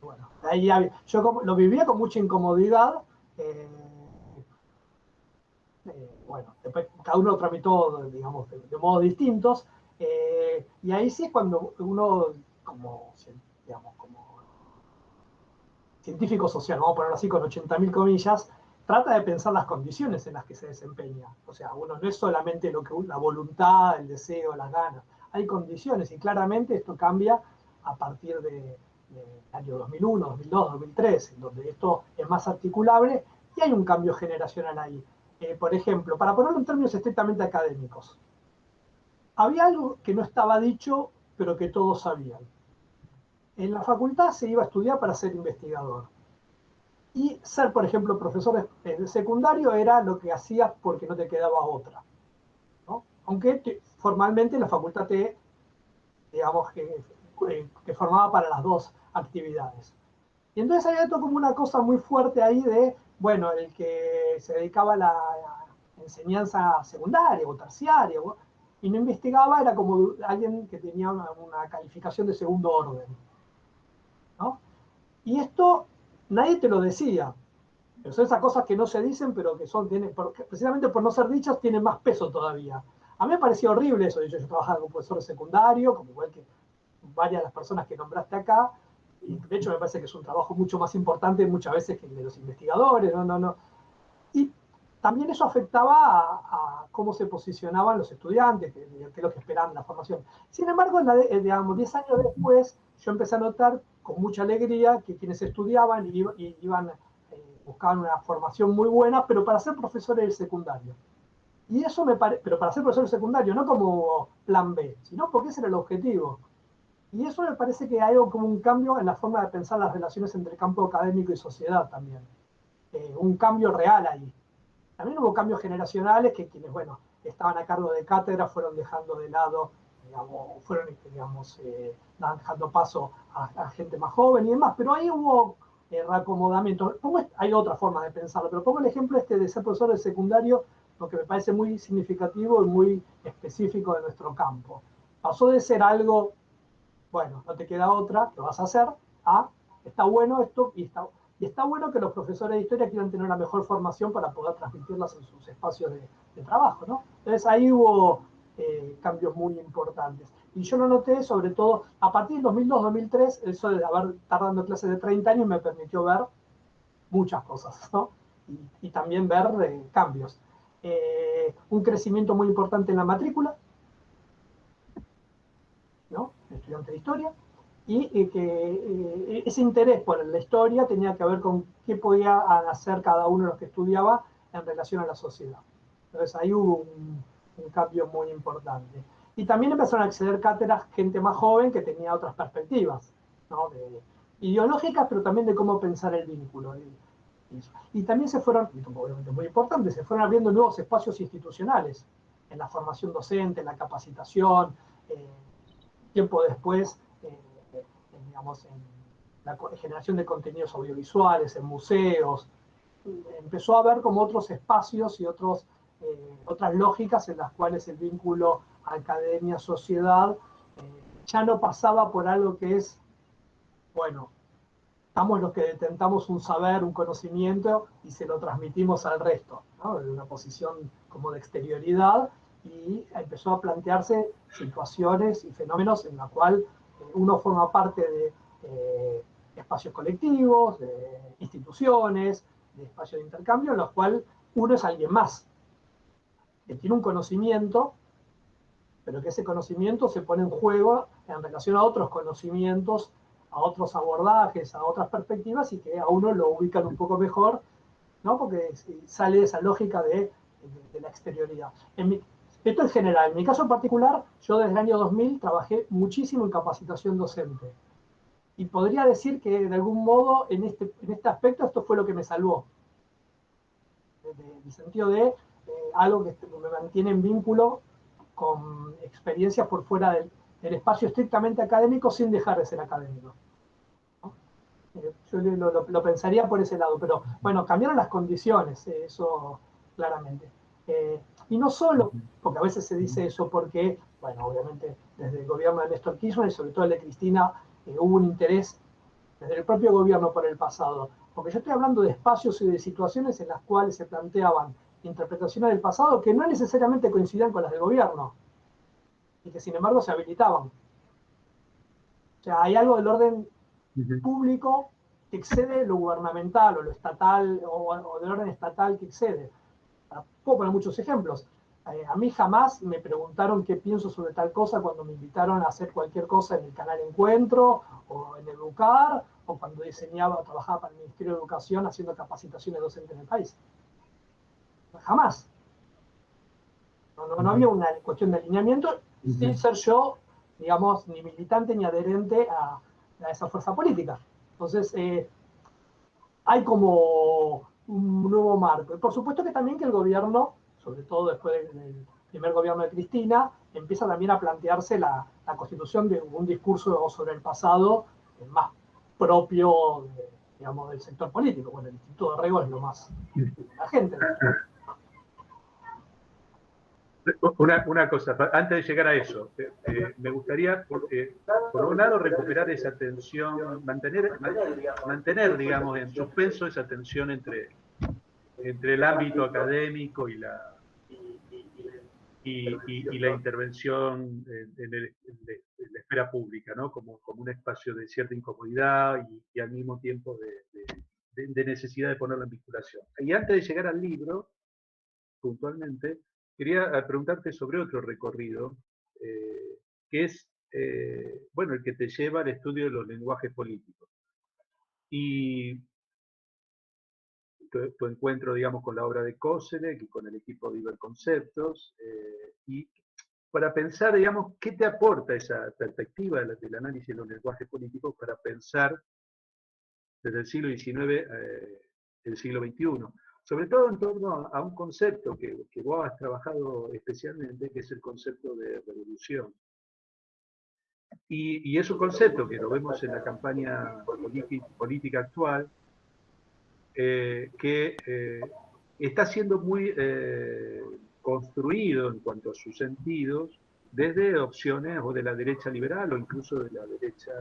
bueno, ahí yo lo vivía con mucha incomodidad. Bueno, después cada uno lo tramitó, digamos, de modos distintos. Y ahí sí es cuando uno, digamos, como científico social, vamos a ponerlo así con 80.000 comillas, trata de pensar las condiciones en las que se desempeña. O sea, uno no es solamente la voluntad, el deseo, las ganas. Hay condiciones y claramente esto cambia a partir del año 2001, 2002, 2003, en donde esto es más articulable y hay un cambio generacional ahí. Por ejemplo, para ponerlo en términos estrictamente académicos, había algo que no estaba dicho, pero que todos sabían. En la facultad se iba a estudiar para ser investigador. Y ser, por ejemplo, profesor de secundario era lo que hacías porque no te quedaba otra, ¿no? Aunque formalmente la facultad digamos, que formaba para las dos actividades. Y entonces había todo como una cosa muy fuerte ahí de, bueno, el que se dedicaba a la enseñanza secundaria o terciaria y no investigaba era como alguien que tenía una calificación de segundo orden, ¿no? Y esto nadie te lo decía. Pero son esas cosas que no se dicen, pero que precisamente por no ser dichas, tienen más peso todavía. A mí me parecía horrible eso. Yo trabajaba como profesor secundario, como igual que varias de las personas que nombraste acá, y de hecho me parece que es un trabajo mucho más importante muchas veces que el de los investigadores, no. Y también eso afectaba a cómo se posicionaban los estudiantes, que es lo que esperaban de la formación. Sin embargo, digamos, 10 años después, yo empecé a notar con mucha alegría que quienes estudiaban iban, buscaban una formación muy buena, pero para ser profesores del secundario. Y eso pero para ser profesor del secundario, no como plan B, sino porque ese era el objetivo. Y eso me parece que hay como un cambio en la forma de pensar las relaciones entre campo académico y sociedad también. Un cambio real ahí. También hubo cambios generacionales que quienes, bueno, estaban a cargo de cátedra fueron dejando de lado, digamos, fueron, digamos, dejando paso a gente más joven y demás, pero ahí hubo reacomodamiento. Hay otra forma de pensarlo, pero pongo el ejemplo de ser profesor de secundario, lo que me parece muy significativo y muy específico de nuestro campo. Pasó de ser algo, bueno, no te queda otra, lo vas a hacer, está bueno esto y está bueno que los profesores de historia quieran tener una mejor formación para poder transmitirlas en sus espacios de trabajo, ¿no? Entonces ahí hubo cambios muy importantes. Y yo lo noté sobre todo a partir del 2002-2003, eso de haber estado dando clases de 30 años me permitió ver muchas cosas, ¿no? Y también ver cambios. Un crecimiento muy importante en la matrícula, ¿no? Estudiante de historia, y que ese interés por la historia tenía que ver con qué podía hacer cada uno de los que estudiaba en relación a la sociedad. Entonces ahí hubo un cambio muy importante. Y también empezaron a acceder cátedras gente más joven que tenía otras perspectivas, ¿no? Ideológicas, pero también de cómo pensar el vínculo. Y también se fueron, y obviamente muy importante, se fueron abriendo nuevos espacios institucionales en la formación docente, en la capacitación, tiempo después, digamos, en la generación de contenidos audiovisuales, en museos, empezó a haber como otros espacios y otras lógicas en las cuales el vínculo academia-sociedad ya no pasaba por algo que es, bueno, estamos los que detentamos un saber, un conocimiento y se lo transmitimos al resto, ¿no? De una posición como de exterioridad, y empezó a plantearse situaciones y fenómenos en la cual uno forma parte de espacios colectivos, de instituciones, de espacios de intercambio, en los cuales uno es alguien más, que tiene un conocimiento, pero que ese conocimiento se pone en juego en relación a otros conocimientos, a otros abordajes, a otras perspectivas, y que a uno lo ubican un poco mejor, ¿no? Porque sale esa lógica de la exterioridad. Esto en general. En mi caso en particular, yo desde el año 2000 trabajé muchísimo en capacitación docente. Y podría decir que de algún modo en este aspecto esto fue lo que me salvó. En el sentido de algo que me mantiene en vínculo con experiencias por fuera del espacio estrictamente académico sin dejar de ser académico, ¿no? Yo lo pensaría por ese lado, pero bueno, cambiaron las condiciones, eso claramente. Y no solo, porque a veces se dice eso porque, bueno, obviamente desde el gobierno de Néstor Kirchner y sobre todo el de Cristina, hubo un interés desde el propio gobierno por el pasado, porque yo estoy hablando de espacios y de situaciones en las cuales se planteaban interpretaciones del pasado que no necesariamente coincidían con las del gobierno, y que sin embargo se habilitaban. O sea, hay algo del orden público que excede lo gubernamental o lo estatal, o del orden estatal que excede. Puedo poner muchos ejemplos. A mí jamás me preguntaron qué pienso sobre tal cosa cuando me invitaron a hacer cualquier cosa en el canal Encuentro, o en Educar, o cuando diseñaba o trabajaba para el Ministerio de Educación haciendo capacitaciones docentes en el país. Jamás. No había una cuestión de alineamiento, sin ser yo, digamos, ni militante ni adherente a esa fuerza política. Entonces, hay como un nuevo marco. Y por supuesto que también que el gobierno, sobre todo después del primer gobierno de Cristina, empieza también a plantearse la constitución de un discurso sobre el pasado más propio, digamos, del sector político. Bueno, el Instituto de Rego es lo más la gente. Una cosa, antes de llegar a eso, me gustaría, por un lado, recuperar esa tensión, mantener, digamos, en suspenso esa tensión entre el ámbito académico y la intervención en la esfera pública, ¿no? Como un espacio de cierta incomodidad y al mismo tiempo de necesidad de ponerlo en vinculación. Y antes de llegar al libro, puntualmente, quería preguntarte sobre otro recorrido, que es, bueno, el que te lleva al estudio de los lenguajes políticos. Y tu encuentro, digamos, con la obra de Koselleck y con el equipo de Iberconceptos, y para pensar, digamos, qué te aporta esa perspectiva del análisis de los lenguajes políticos para pensar desde el siglo XIX el siglo XXI. Sobre todo en torno a un concepto que vos has trabajado especialmente, que es el concepto de revolución. Y es un concepto que lo vemos en la campaña política actual, que está siendo muy construido en cuanto a sus sentidos desde opciones o de la derecha liberal o incluso de la derecha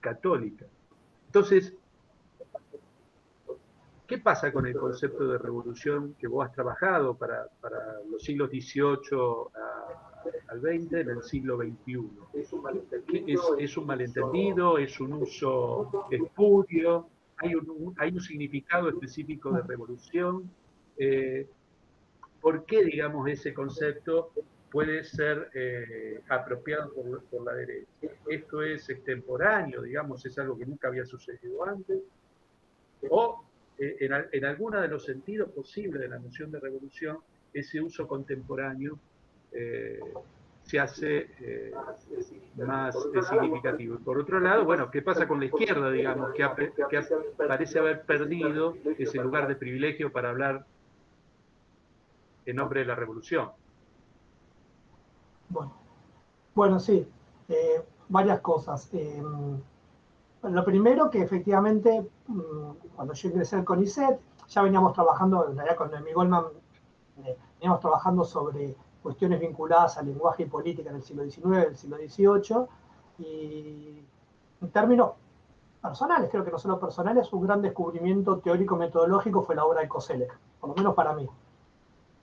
católica. Entonces, ¿qué pasa con el concepto de revolución que vos has trabajado para los siglos XVIII al XX en el siglo XXI? ¿Es un malentendido? ¿Es un uso espurio? ¿Hay un significado específico de revolución? ¿Por qué, digamos, ese concepto puede ser apropiado por la derecha? ¿Esto es extemporáneo, digamos, es algo que nunca había sucedido antes? ¿O en alguno de los sentidos posibles de la noción de revolución, ese uso contemporáneo se hace más significativo? Y por otro lado, bueno, ¿qué pasa con la izquierda, digamos, que parece haber perdido ese lugar de privilegio para hablar en nombre de la revolución? Bueno, sí, varias cosas. Lo primero que efectivamente, cuando yo ingresé al CONICET, ya veníamos trabajando, en realidad con Noemí Goldman, veníamos trabajando sobre cuestiones vinculadas al lenguaje y política en el siglo XIX, el siglo XVIII, y en términos personales, creo que no solo personales, un gran descubrimiento teórico-metodológico fue la obra de Koselleck, por lo menos para mí,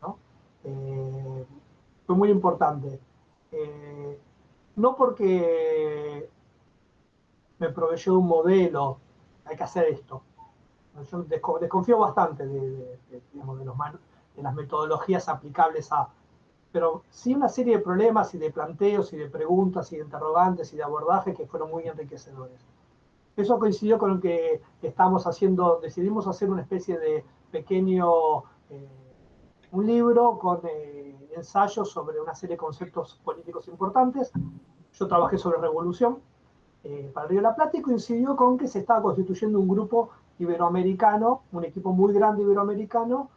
¿no? Fue muy importante. No porque me proveyó un modelo, hay que hacer esto. Yo desconfío bastante digamos, de las metodologías aplicables a, pero sí una serie de problemas y de planteos y de preguntas y de interrogantes y de abordajes que fueron muy enriquecedores. Eso coincidió con que decidimos hacer una especie de pequeño, un libro con ensayos sobre una serie de conceptos políticos importantes. Yo trabajé sobre revolución para Río de la Plata y coincidió con que se estaba constituyendo un grupo iberoamericano, un equipo muy grande iberoamericano,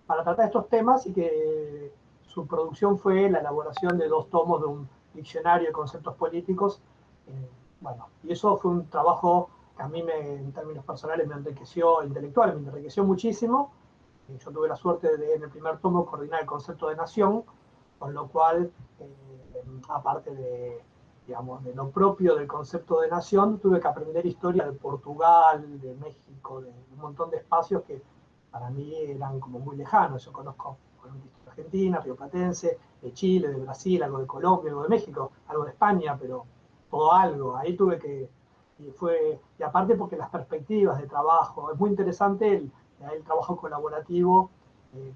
para tratar estos temas, y que su producción fue la elaboración de 2 tomos de un diccionario de conceptos políticos. Bueno, y eso fue un trabajo que a mí en términos personales me enriqueció, intelectual, me enriqueció muchísimo. Yo tuve la suerte de en el primer tomo coordinar el concepto de nación, con lo cual, aparte de digamos, de lo propio del concepto de nación, tuve que aprender historia de Portugal, de México, de un montón de espacios que para mí eran como muy lejanos. Yo conozco de Argentina, rioplatense, de Chile, de Brasil, algo de Colombia, algo de México, algo de España, pero todo algo. Ahí tuve que, y aparte porque las perspectivas de trabajo, es muy interesante el trabajo colaborativo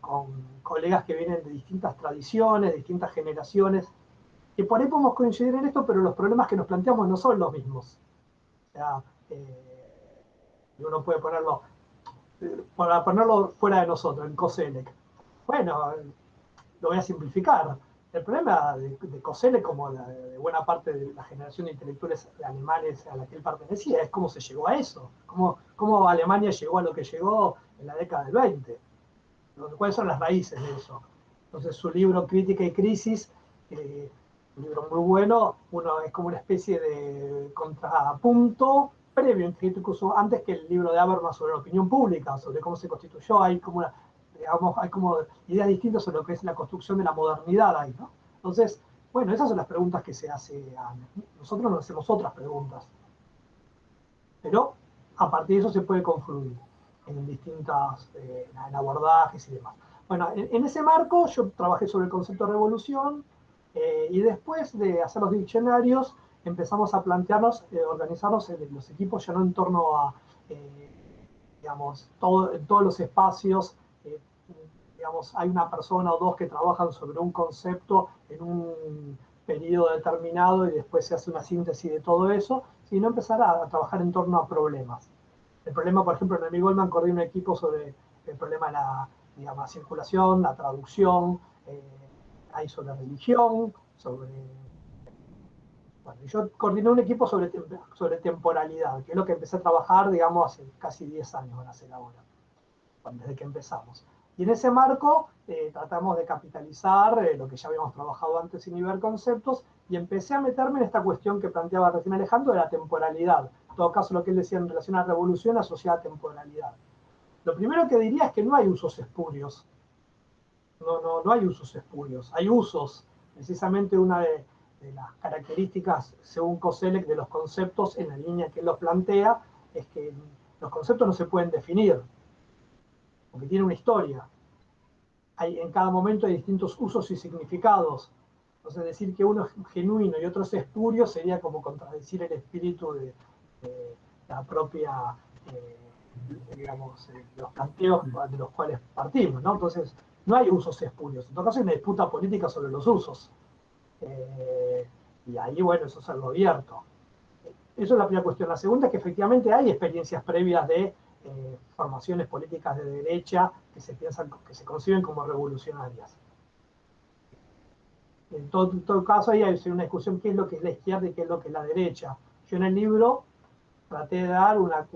con colegas que vienen de distintas tradiciones, de distintas generaciones, que por ahí podemos coincidir en esto, pero los problemas que nos planteamos no son los mismos. O sea, uno puede ponerlo, para ponerlo fuera de nosotros, en Koselleck. Bueno, lo voy a simplificar. El problema de Koselleck, como de buena parte de la generación de intelectuales alemanes a la que él pertenecía, es cómo se llegó a eso, cómo Alemania llegó a lo que llegó en la década del 20. ¿Cuáles son las raíces de eso? Entonces, su libro Crítica y Crisis, un libro muy bueno, uno es como una especie de contrapunto previo, incluso antes que el libro de Habermas sobre la opinión pública, sobre cómo se constituyó, hay como digamos, hay como ideas distintas sobre lo que es la construcción de la modernidad ahí, ¿no? Entonces, bueno, esas son las preguntas que se hace a nosotros, nos hacemos otras preguntas, pero a partir de eso se puede confluir en distintas en abordajes y demás. Bueno, en ese marco yo trabajé sobre el concepto de revolución y después de hacer los diccionarios empezamos a plantearnos, organizarnos en los equipos ya no en torno a, digamos, en todos los espacios, digamos, hay una persona o dos que trabajan sobre un concepto en un periodo determinado y después se hace una síntesis de todo eso, sino empezar a trabajar en torno a problemas. El problema, por ejemplo, Noemí Goldman coordina un equipo sobre el problema de la, digamos, la circulación, la traducción, hay sobre religión, sobre... Bueno, yo coordiné un equipo sobre temporalidad, que es lo que empecé a trabajar, digamos, hace casi 10 años van a ser ahora, desde que empezamos. Y en ese marco tratamos de capitalizar lo que ya habíamos trabajado antes en Iberconceptos y empecé a meterme en esta cuestión que planteaba recién Alejandro de la temporalidad. En todo caso, lo que él decía en relación a la revolución asociada a temporalidad. Lo primero que diría es que no hay usos espurios. No hay usos espurios. Hay usos. Precisamente una de las características, según Koselleck, de los conceptos en la línea que él los plantea, es que los conceptos no se pueden definir, porque tiene una historia. En cada momento hay distintos usos y significados. Entonces decir que uno es genuino y otro es espurio sería como contradecir el espíritu de la propia, digamos, los planteos de los cuales partimos, ¿no? Entonces no hay usos espurios. En todo caso hay una disputa política sobre los usos. Y ahí, bueno, eso es algo abierto. Eso es la primera cuestión. La segunda es que efectivamente hay experiencias previas de formaciones políticas de derecha que se piensan, que se conciben como revolucionarias. En todo caso, ahí hay una discusión qué es lo que es la izquierda y qué es lo que es la derecha. Yo en el libro traté de dar una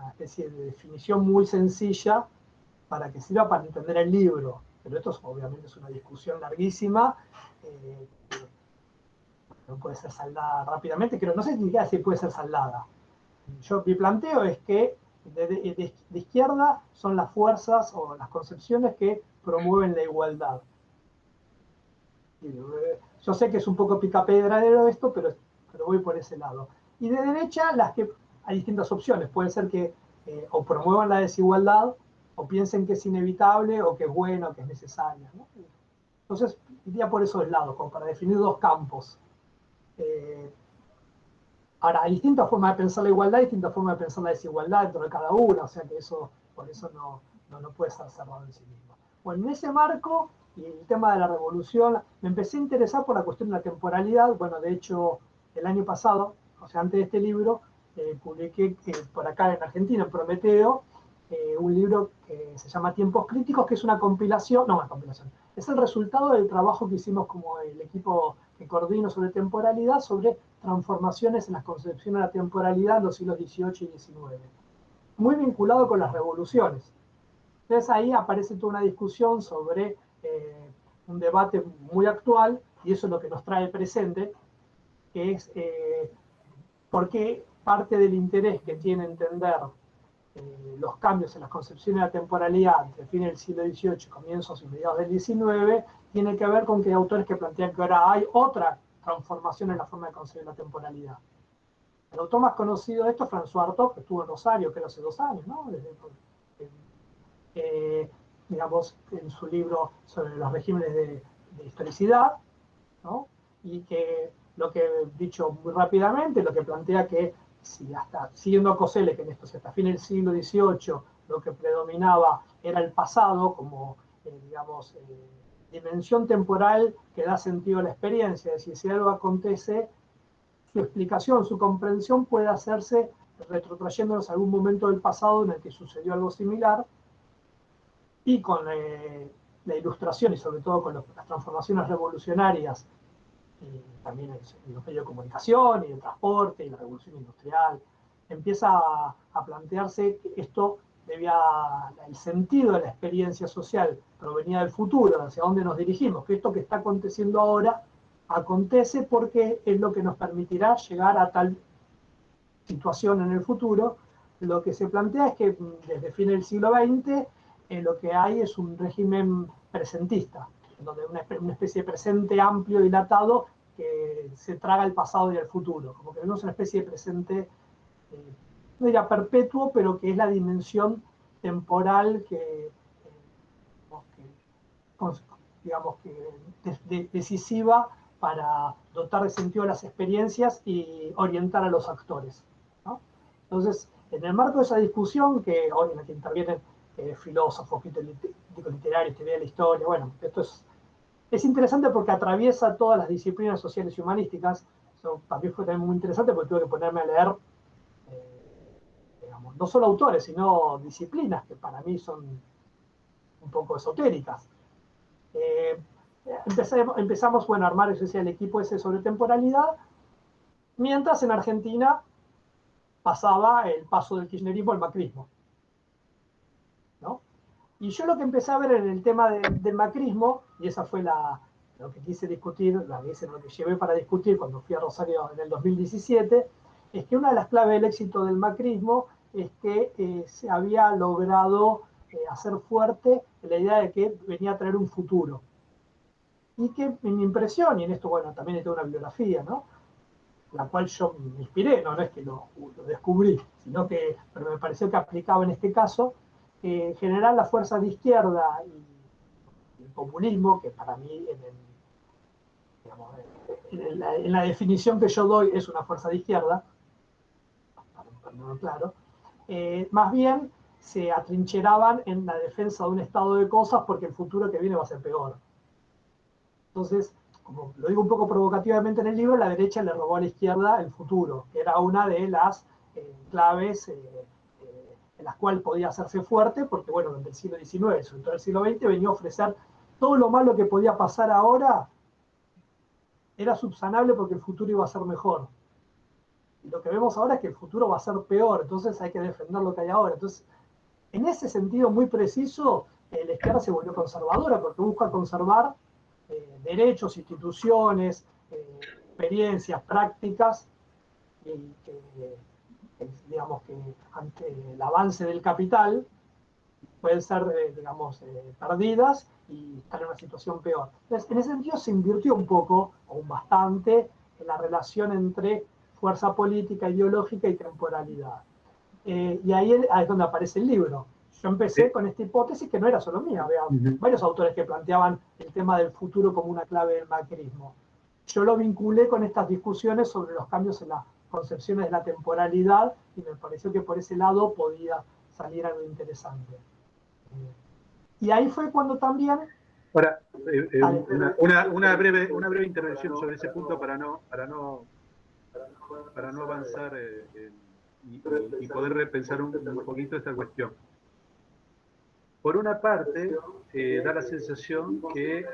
especie de definición muy sencilla para que sirva para entender el libro. Pero esto obviamente es una discusión larguísima, no puede ser saldada rápidamente, pero no sé ni siquiera si puede ser saldada. Mi planteo es que de izquierda son las fuerzas o las concepciones que promueven la igualdad. Yo sé que es un poco picapedradero esto, pero voy por ese lado. Y de derecha, hay distintas opciones. Puede ser que o promuevan la desigualdad, o piensen que es inevitable, o que es bueno, o que es necesaria, ¿no? Entonces, iría por esos lados, como para definir dos campos. Ahora, hay distintas formas de pensar la igualdad, distintas formas de pensar la desigualdad dentro de cada una, o sea que por eso no puede ser cerrado en sí mismo. Bueno, en ese marco, y el tema de la revolución, me empecé a interesar por la cuestión de la temporalidad. Bueno, de hecho, el año pasado, o sea, antes de este libro, publiqué por acá en Argentina, en Prometeo, un libro que se llama Tiempos Críticos, que es una compilación, es el resultado del trabajo que hicimos como el equipo que coordino sobre temporalidad, sobre transformaciones en las concepciones de la temporalidad en los siglos XVIII y XIX, muy vinculado con las revoluciones. Entonces ahí aparece toda una discusión sobre un debate muy actual, y eso es lo que nos trae presente, que es por qué parte del interés que tiene entender los cambios en las concepciones de la temporalidad entre fines del siglo XVIII, comienzos y mediados del XIX, tiene que ver con que hay autores que plantean que ahora hay otra transformación en la forma de concebir la temporalidad. El autor más conocido de esto es François Hartog, que estuvo en Rosario, creo, hace 2 años, ¿no? Digamos, en su libro sobre los regímenes de historicidad, ¿no? Y que lo que, dicho muy rápidamente, lo que plantea que si hasta, siguiendo a Coselli, que en esto, si hasta fin del siglo XVIII lo que predominaba era el pasado como, digamos, dimensión temporal que da sentido a la experiencia, es decir, si algo acontece, su explicación, su comprensión puede hacerse retrotrayéndonos a algún momento del pasado en el que sucedió algo similar, y con la ilustración y sobre todo con las transformaciones revolucionarias, y también en los medios de comunicación y el transporte y la revolución industrial, empieza a plantearse que esto debía, el sentido de la experiencia social provenía del futuro, hacia dónde nos dirigimos, que esto que está aconteciendo ahora acontece porque es lo que nos permitirá llegar a tal situación en el futuro. Lo que se plantea es que desde fin del siglo XX lo que hay es un régimen presentista, donde una especie de presente amplio, dilatado, que se traga el pasado y el futuro, como que vemos una especie de presente, no diría perpetuo, pero que es la dimensión temporal digamos que decisiva para dotar de sentido a las experiencias y orientar a los actores, ¿no? Entonces, en el marco de esa discusión, que hoy en la que intervienen filósofos, críticos literarios, teoría de la historia, bueno, esto es interesante porque atraviesa todas las disciplinas sociales y humanísticas. Eso también fue también muy interesante porque tuve que ponerme a leer, digamos, no solo autores, sino disciplinas que para mí son un poco esotéricas. Empezamos, bueno, a armar el equipo ese sobre temporalidad, mientras en Argentina pasaba el paso del kirchnerismo al macrismo, ¿no? Y yo lo que empecé a ver en el tema del macrismo, y esa fue lo que quise discutir, lo que llevé para discutir cuando fui a Rosario en el 2017, es que una de las claves del éxito del macrismo es que se había logrado hacer fuerte la idea de que venía a traer un futuro. Y que en mi impresión, y en esto, bueno, también tengo una bibliografía, ¿no?, la cual yo me inspiré, no es que lo descubrí, sino que, pero me pareció que aplicaba en este caso, en general las fuerzas de izquierda y el populismo, que para mí digamos, en la definición que yo doy es una fuerza de izquierda, para ponerlo claro, más bien se atrincheraban en la defensa de un estado de cosas porque el futuro que viene va a ser peor. Entonces, como lo digo un poco provocativamente en el libro, la derecha le robó a la izquierda el futuro, que era una de las claves en las cuales podía hacerse fuerte, porque bueno, durante el siglo XIX, sobre todo el siglo XX, venía a ofrecer todo lo malo que podía pasar ahora, era subsanable porque el futuro iba a ser mejor. Y lo que vemos ahora es que el futuro va a ser peor, entonces hay que defender lo que hay ahora. Entonces, en ese sentido muy preciso, la izquierda se volvió conservadora, porque busca conservar derechos, instituciones, experiencias, prácticas, y digamos que ante el avance del capital pueden ser, digamos, perdidas y estar en una situación peor. Entonces, en ese sentido se invirtió un poco, o bastante, en la relación entre fuerza política, ideológica y temporalidad. Y ahí es donde aparece el libro. Yo empecé con esta hipótesis que no era solo mía, había varios autores que planteaban el tema del futuro como una clave del macrismo. Yo lo vinculé con estas discusiones sobre los cambios en las concepciones de la temporalidad y me pareció que por ese lado podía salir algo interesante. Y ahí fue cuando también... Ahora, una breve intervención sobre ese punto para no avanzar y poder repensar un poquito esta cuestión. Por una parte, da la sensación que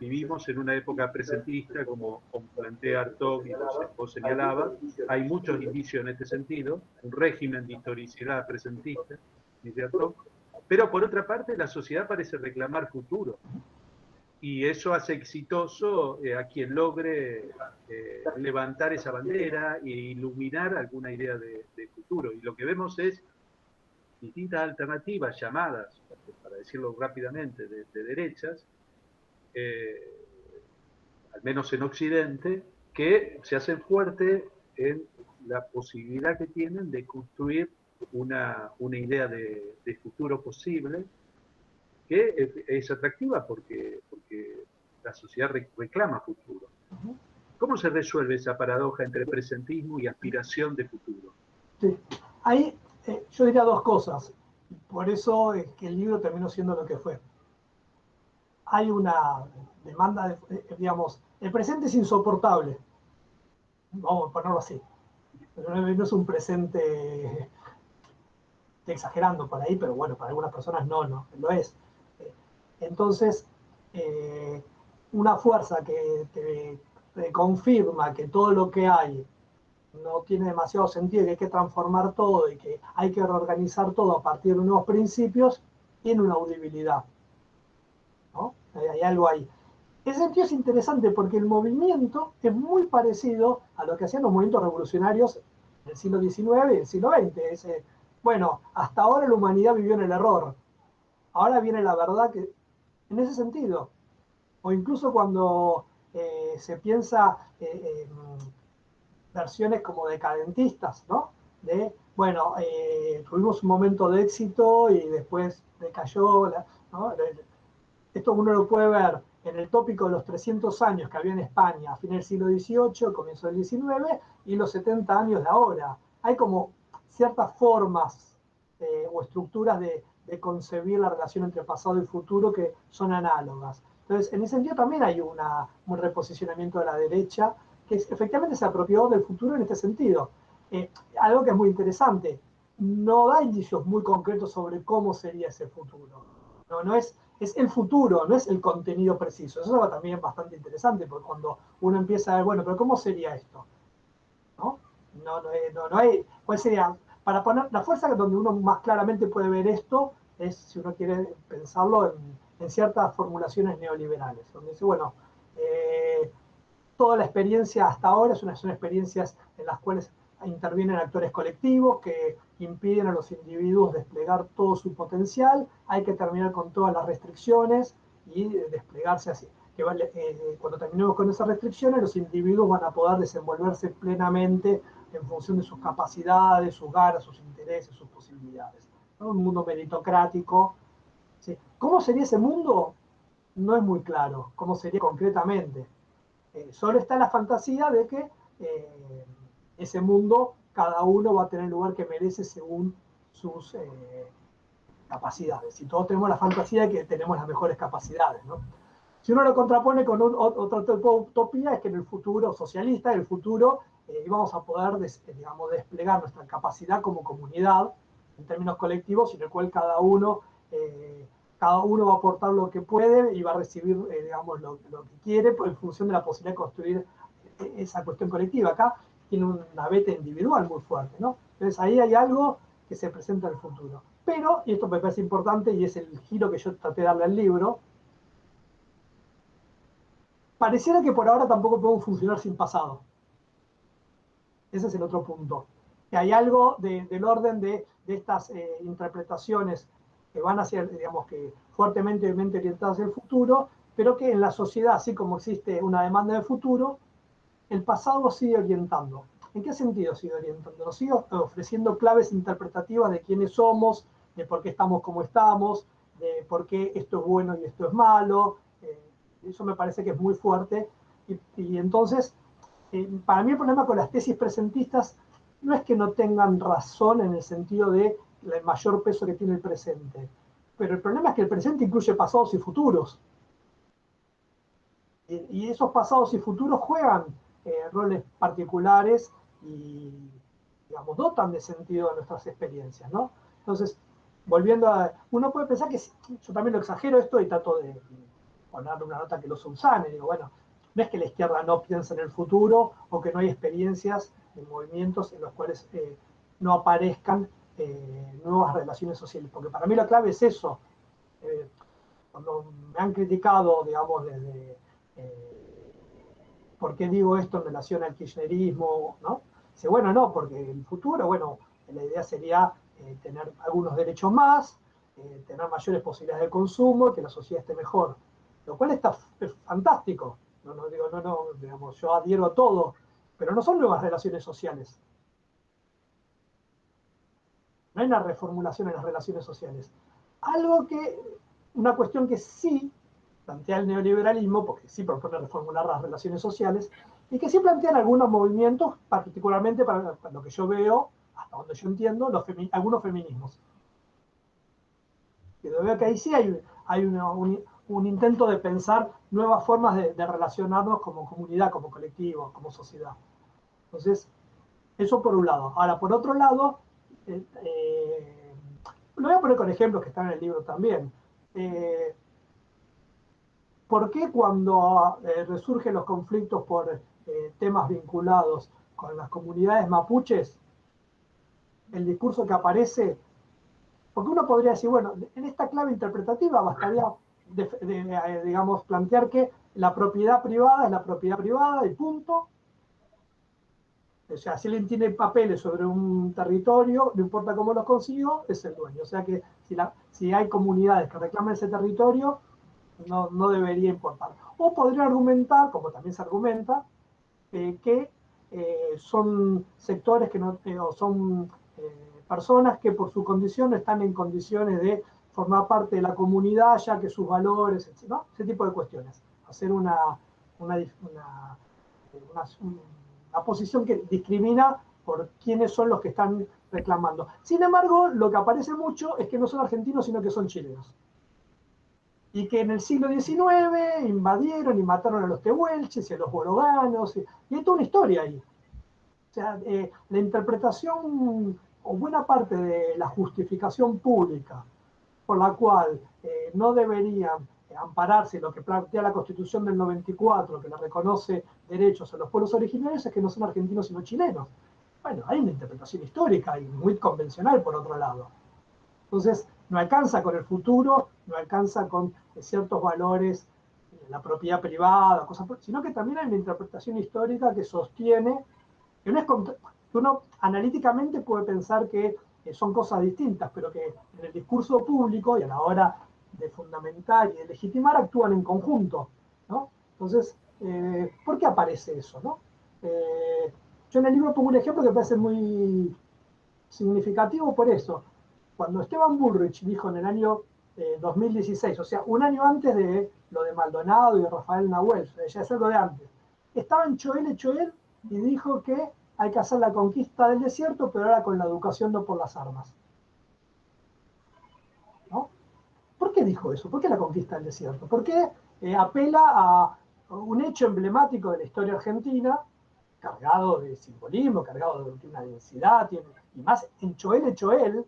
vivimos en una época presentista, como plantea Hartog y vos señalaba. Hay muchos indicios en este sentido, un régimen de historicidad presentista, dice Hartog. Pero por otra parte, la sociedad parece reclamar futuro. Y eso hace exitoso a quien logre levantar esa bandera e iluminar alguna idea de futuro. Y lo que vemos es distintas alternativas llamadas, para decirlo rápidamente, de derechas, al menos en Occidente, que se hacen fuertes en la posibilidad que tienen de construir una idea de futuro posible, que es atractiva porque la sociedad reclama futuro. ¿Cómo se resuelve esa paradoja entre presentismo y aspiración de futuro? Sí. Ahí yo diría dos cosas. Por eso es que el libro terminó siendo lo que fue. Hay una demanda, digamos, el presente es insoportable. Vamos a ponerlo así. Pero no es un presente, estoy exagerando por ahí, pero bueno, para algunas personas no lo es. Entonces, una fuerza que te confirma que todo lo que hay no tiene demasiado sentido y que hay que transformar todo y que hay que reorganizar todo a partir de nuevos principios, tiene una audibilidad, ¿no? Hay algo ahí. Ese sentido es interesante porque el movimiento es muy parecido a lo que hacían los movimientos revolucionarios del siglo XIX y del siglo XX. Bueno, hasta ahora la humanidad vivió en el error, ahora viene la verdad que, en ese sentido, o incluso cuando se piensa versiones como decadentistas, ¿no? Bueno, tuvimos un momento de éxito y después decayó, ¿no? Esto uno lo puede ver en el tópico de los 300 años que había en España a fines del siglo XVIII, comienzo del XIX, y los 70 años de ahora. Hay como ciertas formas o estructuras de concebir la relación entre pasado y futuro que son análogas. Entonces, en ese sentido también hay un reposicionamiento de la derecha que efectivamente se apropió del futuro en este sentido. Algo que es muy interesante, no da indicios muy concretos sobre cómo sería ese futuro. No es el futuro, no es el contenido preciso. Eso es también bastante interesante, porque cuando uno empieza a ver, bueno, pero ¿cómo sería esto? ¿No? No hay, ¿cuál sería? Para poner la fuerza donde uno más claramente puede ver esto es, si uno quiere pensarlo, en ciertas formulaciones neoliberales, donde dice, bueno, toda la experiencia hasta ahora son experiencias en las cuales intervienen actores colectivos que impiden a los individuos desplegar todo su potencial, hay que terminar con todas las restricciones y desplegarse así. Cuando terminemos con esas restricciones, los individuos van a poder desenvolverse plenamente en función de sus capacidades, sus ganas, sus intereses, sus posibilidades. ¿No? Un mundo meritocrático. ¿Sí? ¿Cómo sería ese mundo? No es muy claro. ¿Cómo sería concretamente? Solo está la fantasía de que ese mundo, cada uno va a tener el lugar que merece según sus capacidades. Y todos tenemos la fantasía de que tenemos las mejores capacidades, ¿no? Si uno lo contrapone con otro tipo de utopía, es que en el futuro socialista, en el futuro, íbamos a poder digamos, desplegar nuestra capacidad como comunidad, en términos colectivos, en el cual cada uno va a aportar lo que puede y va a recibir, digamos, lo que quiere en función de la posibilidad de construir esa cuestión colectiva. Acá tiene una beta individual muy fuerte, ¿no? Entonces ahí hay algo que se presenta en el futuro. Pero, y esto me parece importante y es el giro que yo traté de darle al libro, pareciera que por ahora tampoco podemos funcionar sin pasado. Ese es el otro punto. Que hay algo del orden de estas interpretaciones que van hacia, digamos, que fuertemente orientadas hacia el futuro, pero que en la sociedad, así como existe una demanda de futuro, el pasado sigue orientando. ¿En qué sentido sigue orientando? Nos sigue ofreciendo claves interpretativas de quiénes somos, de por qué estamos como estamos, de por qué esto es bueno y esto es malo. Eso me parece que es muy fuerte. Y entonces, para mí el problema con las tesis presentistas no es que no tengan razón en el sentido de el mayor peso que tiene el presente, pero el problema es que el presente incluye pasados y futuros. Y esos pasados y futuros juegan roles particulares y, digamos, dotan de sentido a nuestras experiencias, ¿no? Entonces, volviendo a... Uno puede pensar que, yo también lo exagero esto y trato de ponerle una nota que lo subsane, digo, bueno, no es que la izquierda no piensa en el futuro o que no hay experiencias de movimientos en los cuales no aparezcan nuevas relaciones sociales, porque para mí la clave es eso. Cuando me han criticado, digamos, desde ¿por qué digo esto en relación al kirchnerismo? ¿No? Dice, bueno, no, porque el futuro, bueno, la idea sería tener algunos derechos más, tener mayores posibilidades de consumo, que la sociedad esté mejor. Lo cual está fantástico. no digo, digamos, yo adhiero a todo, pero no son nuevas relaciones sociales. No hay una reformulación en las relaciones sociales. Una cuestión que sí plantea el neoliberalismo, porque sí propone reformular las relaciones sociales, y que sí plantean algunos movimientos, particularmente para lo que yo veo, hasta donde yo entiendo, algunos feminismos. Pero veo que ahí sí hay un intento de pensar nuevas formas de relacionarnos como comunidad, como colectivo, como sociedad. Entonces, eso por un lado. Ahora, por otro lado, lo voy a poner con ejemplos que están en el libro también. ¿Por qué cuando resurgen los conflictos por temas vinculados con las comunidades mapuches, el discurso que aparece, porque uno podría decir, bueno, en esta clave interpretativa bastaría, digamos, plantear que la propiedad privada es la propiedad privada y punto. O sea, si alguien tiene papeles sobre un territorio, no importa cómo los consiguió, es el dueño. O sea que si hay comunidades que reclaman ese territorio, no debería importar. O podría argumentar, como también se argumenta, que son sectores que no, o son personas que por su condición no están en condiciones de formar parte de la comunidad, ya que sus valores, etc., ¿no? Ese tipo de cuestiones. Hacer una posición que discrimina por quiénes son los que están reclamando. Sin embargo, lo que aparece mucho es que no son argentinos, sino que son chilenos. Y que en el siglo XIX invadieron y mataron a los tehuelches y a los boroganos, y hay toda una historia ahí. O sea, la interpretación o buena parte de la justificación pública por la cual no deberían ampararse lo que plantea la Constitución del 94, que le reconoce derechos a los pueblos originarios, es que no son argentinos sino chilenos. Bueno, hay una interpretación histórica y muy convencional por otro lado. Entonces, no alcanza con el futuro, no alcanza con ciertos valores, la propiedad privada, cosas, sino que también hay una interpretación histórica que sostiene, que uno analíticamente puede pensar que son cosas distintas, pero que en el discurso público y a la hora de fundamentar y de legitimar actúan en conjunto, ¿no? Entonces, ¿por qué aparece eso, no? Yo en el libro pongo un ejemplo que me parece muy significativo por eso. Cuando Esteban Bullrich dijo en el año 2016, o sea, un año antes de lo de Maldonado y de Rafael Nahuel, ya es algo de antes, estaba en Choel y dijo que hay que hacer la conquista del desierto, pero ahora con la educación, no por las armas. ¿No? ¿Por qué dijo eso? ¿Por qué la conquista del desierto? Porque apela a un hecho emblemático de la historia argentina, cargado de simbolismo, cargado de una densidad, y más en Choel,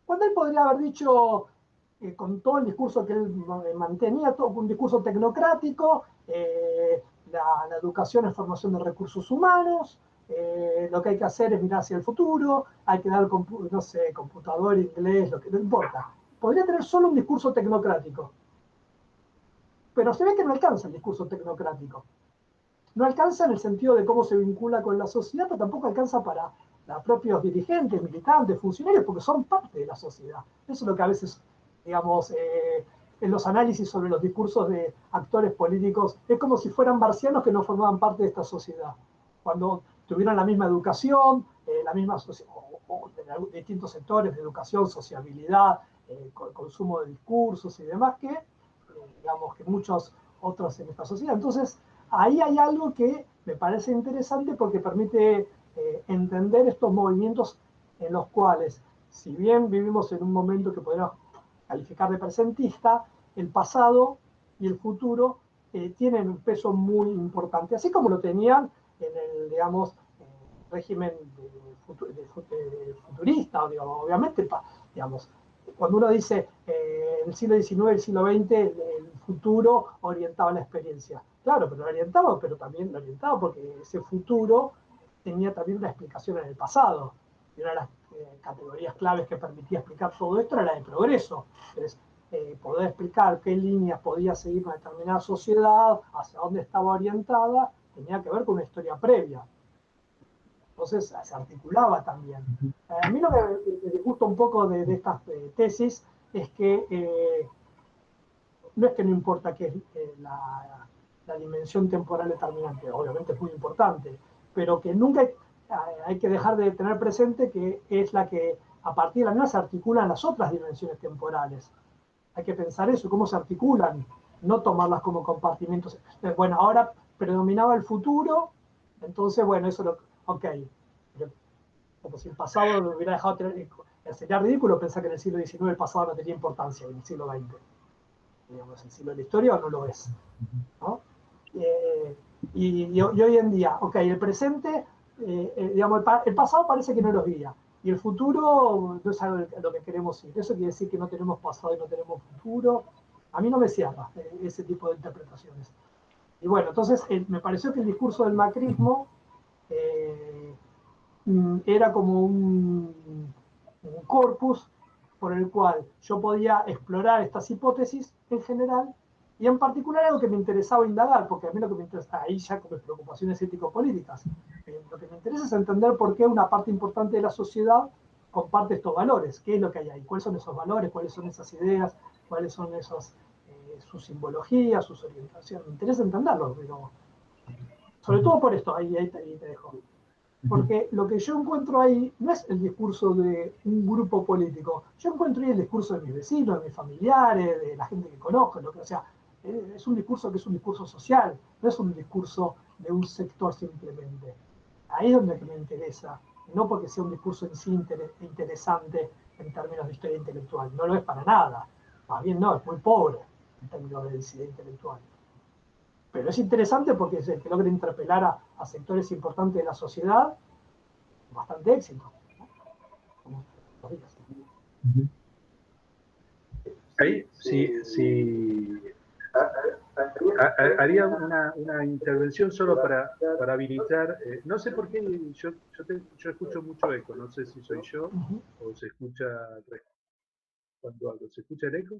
cuando él podría haber dicho, con todo el discurso que él mantenía, todo un discurso tecnocrático, la educación es formación de recursos humanos, lo que hay que hacer es mirar hacia el futuro, hay que dar, no sé, computador, inglés, lo que no importa. Podría tener solo un discurso tecnocrático, pero se ve que no alcanza el discurso tecnocrático. No alcanza en el sentido de cómo se vincula con la sociedad, pero tampoco alcanza para los propios dirigentes, militantes, funcionarios, porque son parte de la sociedad. Eso es lo que a veces, digamos, en los análisis sobre los discursos de actores políticos, es como si fueran marcianos que no formaban parte de esta sociedad. Cuando tuvieron la misma educación, la misma o de distintos sectores de educación, sociabilidad, consumo de discursos y demás, que digamos que muchos otros en esta sociedad. Entonces, ahí hay algo que me parece interesante porque permite entender estos movimientos en los cuales, si bien vivimos en un momento que podríamos calificar de presentista, el pasado y el futuro tienen un peso muy importante, así como lo tenían en el, digamos, régimen futurista, digamos, obviamente, digamos, cuando uno dice el siglo XIX, el siglo XX, el futuro orientaba la experiencia. Claro, pero también lo orientaba porque ese futuro tenía también una explicación en el pasado. Y una de las categorías claves que permitía explicar todo esto era la de progreso. Entonces, poder explicar qué líneas podía seguir una determinada sociedad, hacia dónde estaba orientada, tenía que ver con una historia previa. Entonces se articulaba también. A mí lo que me disgusta un poco de estas tesis es que no es que no importa qué es la dimensión temporal determinante, obviamente es muy importante, pero que nunca hay que dejar de tener presente que es la que a partir de la misma se articulan las otras dimensiones temporales. Hay que pensar eso, cómo se articulan, no tomarlas como compartimentos. Bueno, ahora predominaba el futuro, entonces, bueno, eso lo... Ok, como si el pasado lo hubiera dejado tener... Sería ridículo pensar que en el siglo XIX el pasado no tenía importancia, en el siglo XX. Digamos, el siglo de la historia o no lo es. ¿No? Y hoy en día, ok, el presente, digamos, el pasado parece que no lo guía, y el futuro no es algo a lo que queremos ir. Eso quiere decir que no tenemos pasado y no tenemos futuro. A mí no me cierra ese tipo de interpretaciones. Y bueno, entonces me pareció que el discurso del macrismo era como un corpus por el cual yo podía explorar estas hipótesis en general y en particular algo que me interesaba indagar, porque a mí lo que me interesa, ahí ya con mis preocupaciones ético-políticas, lo que me interesa es entender por qué una parte importante de la sociedad comparte estos valores, qué es lo que hay ahí, cuáles son esos valores, cuáles son esas ideas, cuáles son esos, sus simbologías, sus orientaciones. Me interesa entenderlo, pero sobre todo por esto, ahí te dejo. Porque lo que yo encuentro ahí no es el discurso de un grupo político, yo encuentro ahí el discurso de mis vecinos, de mis familiares, de la gente que conozco, o sea, es un discurso que es un discurso social, no es un discurso de un sector simplemente. Ahí es donde me interesa, no porque sea un discurso en sí interesante en términos de historia intelectual, no lo es para nada, más bien no, es muy pobre en términos de densidad intelectual. Pero es interesante porque es el que logra interpelar a sectores importantes de la sociedad, bastante éxito. ¿No? Ahí sí, haría una intervención solo para habilitar, no sé por qué yo escucho mucho eco, no sé si soy yo o se escucha cuando hablo, ¿se escucha el eco?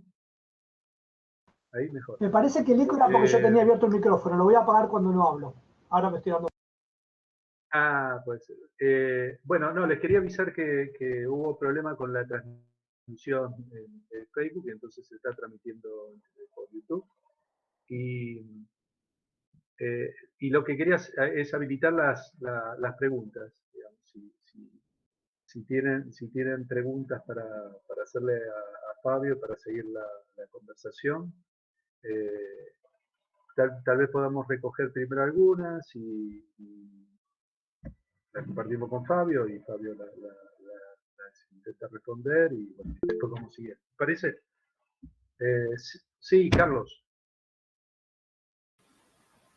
Ahí mejor. Me parece que el eco era porque yo tenía abierto el micrófono, lo voy a apagar cuando no hablo. Ahora me estoy dando. Pues, bueno, no, les quería avisar que hubo problema con la transmisión en Facebook, y entonces se está transmitiendo por YouTube. Y lo que quería es habilitar las preguntas, digamos, si tienen preguntas para hacerle a Fabio, para seguir la conversación. Tal vez podamos recoger primero algunas y la compartimos con Fabio, y Fabio las intenta responder, y bueno, después vamos siguiendo. ¿Te parece? Sí, Carlos.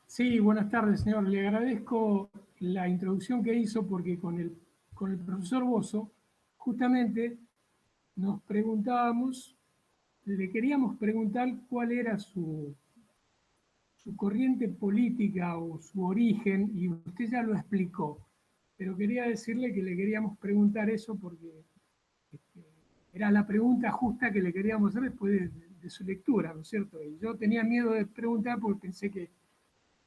Sí, buenas tardes, señor. Le agradezco la introducción que hizo porque con el profesor Bozo justamente nos preguntábamos, le queríamos preguntar cuál era su corriente política o su origen, y usted ya lo explicó, pero quería decirle que le queríamos preguntar eso porque era la pregunta justa que le queríamos hacer después de su lectura, ¿no es cierto? Y yo tenía miedo de preguntar porque pensé que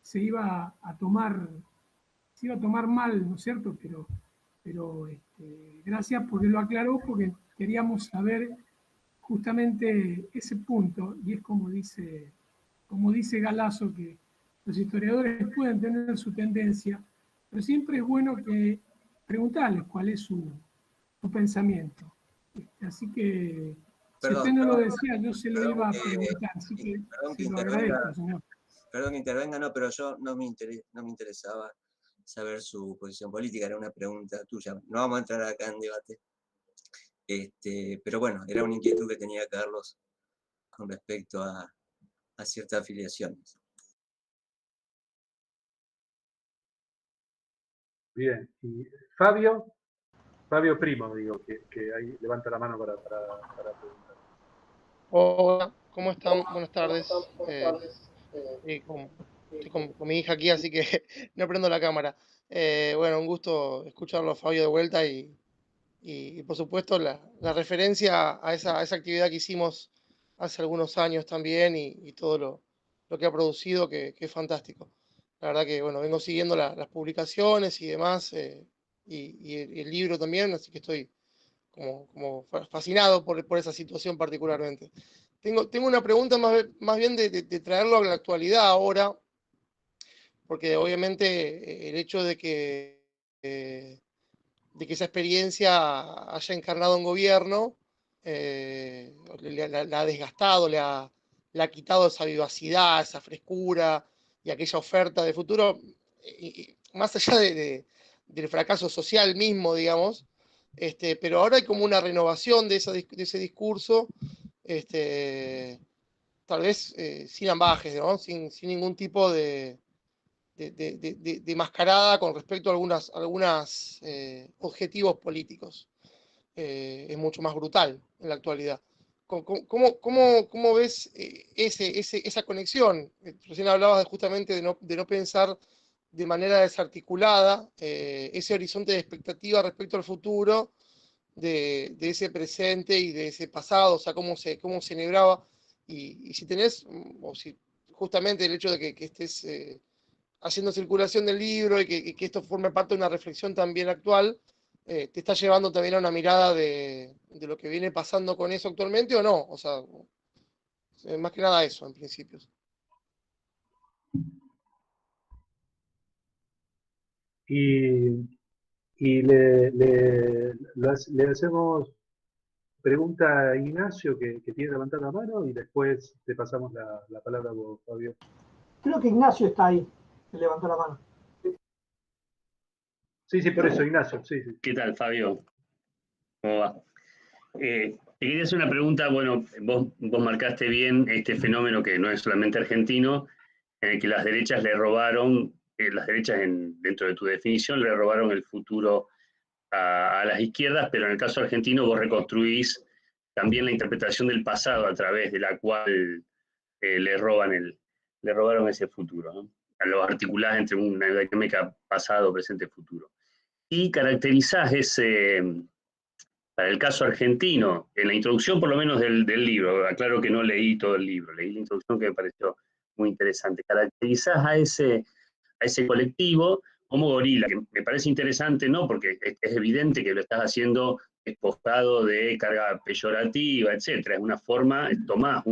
se iba a tomar mal, ¿no es cierto? Pero gracias porque lo aclaró, porque queríamos saber justamente ese punto, y es como dice Galasso, que los historiadores pueden tener su tendencia, pero siempre es bueno que preguntarles cuál es su pensamiento. Así que, si usted no lo decía, yo se lo iba a preguntar, así que se lo agradezco, señor. Perdón que intervenga, no, pero yo no me interesaba saber su posición política, era una pregunta tuya. No vamos a entrar acá en debate. Pero bueno, era una inquietud que tenía Carlos con respecto a ciertas afiliaciones. Bien. ¿Y Fabio Primo, digo, que ahí levanta la mano para preguntar. Hola, ¿cómo están? Buenas tardes. Estoy con mi hija aquí, así que no prendo la cámara. Bueno, un gusto escucharlo, Fabio, de vuelta, y por supuesto la referencia a esa actividad que hicimos hace algunos años también, y todo lo que ha producido, que es fantástico. La verdad que, bueno, vengo siguiendo las publicaciones y demás, y el libro también, así que estoy como fascinado por esa situación particularmente. Tengo una pregunta más bien de traerlo a la actualidad ahora, porque obviamente el hecho de que esa experiencia haya encarnado en gobierno, la ha desgastado, le ha quitado esa vivacidad, esa frescura y aquella oferta de futuro, más allá del fracaso social mismo, digamos, pero ahora hay como una renovación de ese discurso, tal vez sin ambajes, ¿no? Sin ningún tipo de mascarada con respecto a algunos objetivos políticos. Es mucho más brutal en la actualidad. ¿Cómo ves esa conexión? Recién hablabas justamente de no pensar de manera desarticulada ese horizonte de expectativa respecto al futuro, de ese presente y de ese pasado, o sea, cómo se celebraba. Y si tenés, o si justamente el hecho de que estés haciendo circulación del libro y que esto forme parte de una reflexión también actual, te está llevando también a una mirada de lo que viene pasando con eso actualmente o no. O sea, más que nada eso, en principios. Y le hacemos pregunta a Ignacio, que tiene levantar la mano, y después te pasamos la palabra a vos, Fabio. Creo que Ignacio está ahí, que levantó la mano. Sí, por eso, Ignacio. Sí. ¿Qué tal, Fabio? ¿Cómo va? Te quería hacer una pregunta. Bueno, vos marcaste bien este fenómeno que no es solamente argentino, en el que las derechas le robaron, las derechas dentro de tu definición, le robaron el futuro a las izquierdas, pero en el caso argentino vos reconstruís también la interpretación del pasado a través de la cual le robaron ese futuro, ¿no? Lo articulás entre una dinámica pasado, presente, futuro. Y caracterizás para el caso argentino, en la introducción por lo menos del libro, aclaro que no leí todo el libro, leí la introducción que me pareció muy interesante, caracterizás a ese colectivo como gorila, que me parece interesante, ¿no? Porque es evidente que lo estás haciendo despojado de carga peyorativa, etcétera. Es una forma, tomás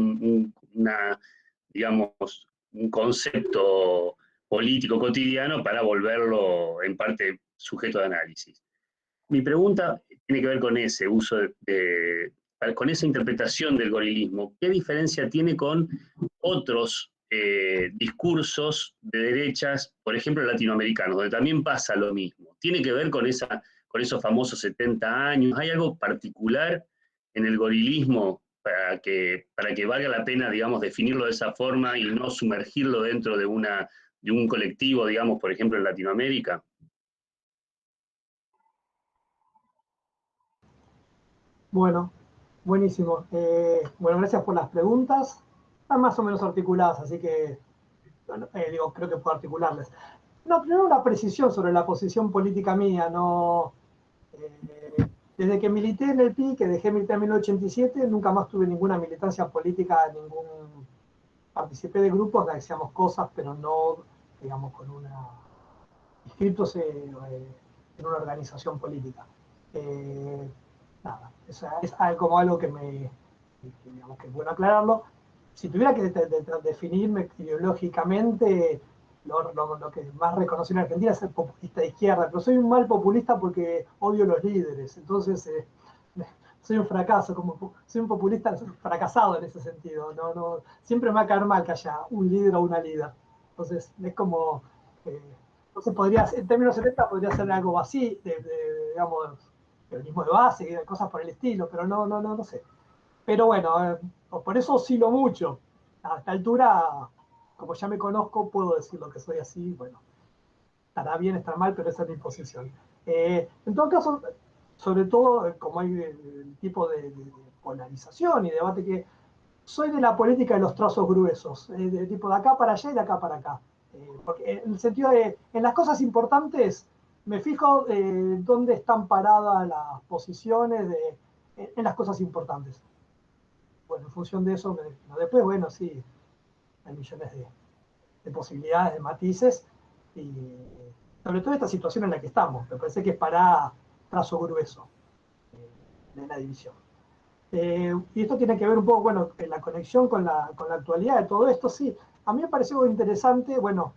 digamos, un concepto político cotidiano para volverlo en parte sujeto de análisis. Mi pregunta tiene que ver con ese uso con esa interpretación del gorilismo. ¿Qué diferencia tiene con otros discursos de derechas, por ejemplo, latinoamericanos, donde también pasa lo mismo? ¿Tiene que ver con esos famosos 70 años? ¿Hay algo particular en el gorilismo para que valga la pena, digamos, definirlo de esa forma y no sumergirlo dentro de un colectivo, digamos, por ejemplo, en Latinoamérica? Bueno, buenísimo. Bueno, gracias por las preguntas. Están más o menos articuladas, así que bueno, creo que puedo articularles. No, primero una precisión sobre la posición política mía. No, desde que milité en el PI, que dejé militar en 1987, nunca más tuve ninguna militancia política, participé de grupos que hacíamos cosas, pero no, digamos, inscritos en una organización política. Nada, es como algo que digamos que es bueno aclararlo. Si tuviera que definirme ideológicamente, lo que más reconocí en Argentina es ser populista de izquierda, pero soy un mal populista porque odio los líderes, entonces soy un fracaso, soy un populista fracasado en ese sentido. No, siempre me va a caer mal que haya un líder o una líder. Entonces es como, entonces en términos 70 podría ser algo así, digamos, peronismo de base, cosas por el estilo, pero no sé. Pero bueno, por eso oscilo mucho. A esta altura, como ya me conozco, puedo decir lo que soy así. Bueno, estará bien, estará mal, pero esa es mi posición. En todo caso, sobre todo, como hay el tipo de polarización y debate que soy de la política de los trazos gruesos, de tipo de acá para allá y de acá para acá. Porque en el sentido de, en las cosas importantes, me fijo dónde están paradas las posiciones en las cosas importantes. Bueno, en función de eso, después, bueno, sí, hay millones de posibilidades, de matices, y sobre todo esta situación en la que estamos, me parece que es para trazo grueso de la división. Y esto tiene que ver un poco, bueno, en la conexión con la actualidad de todo esto, sí. A mí me pareció interesante, bueno,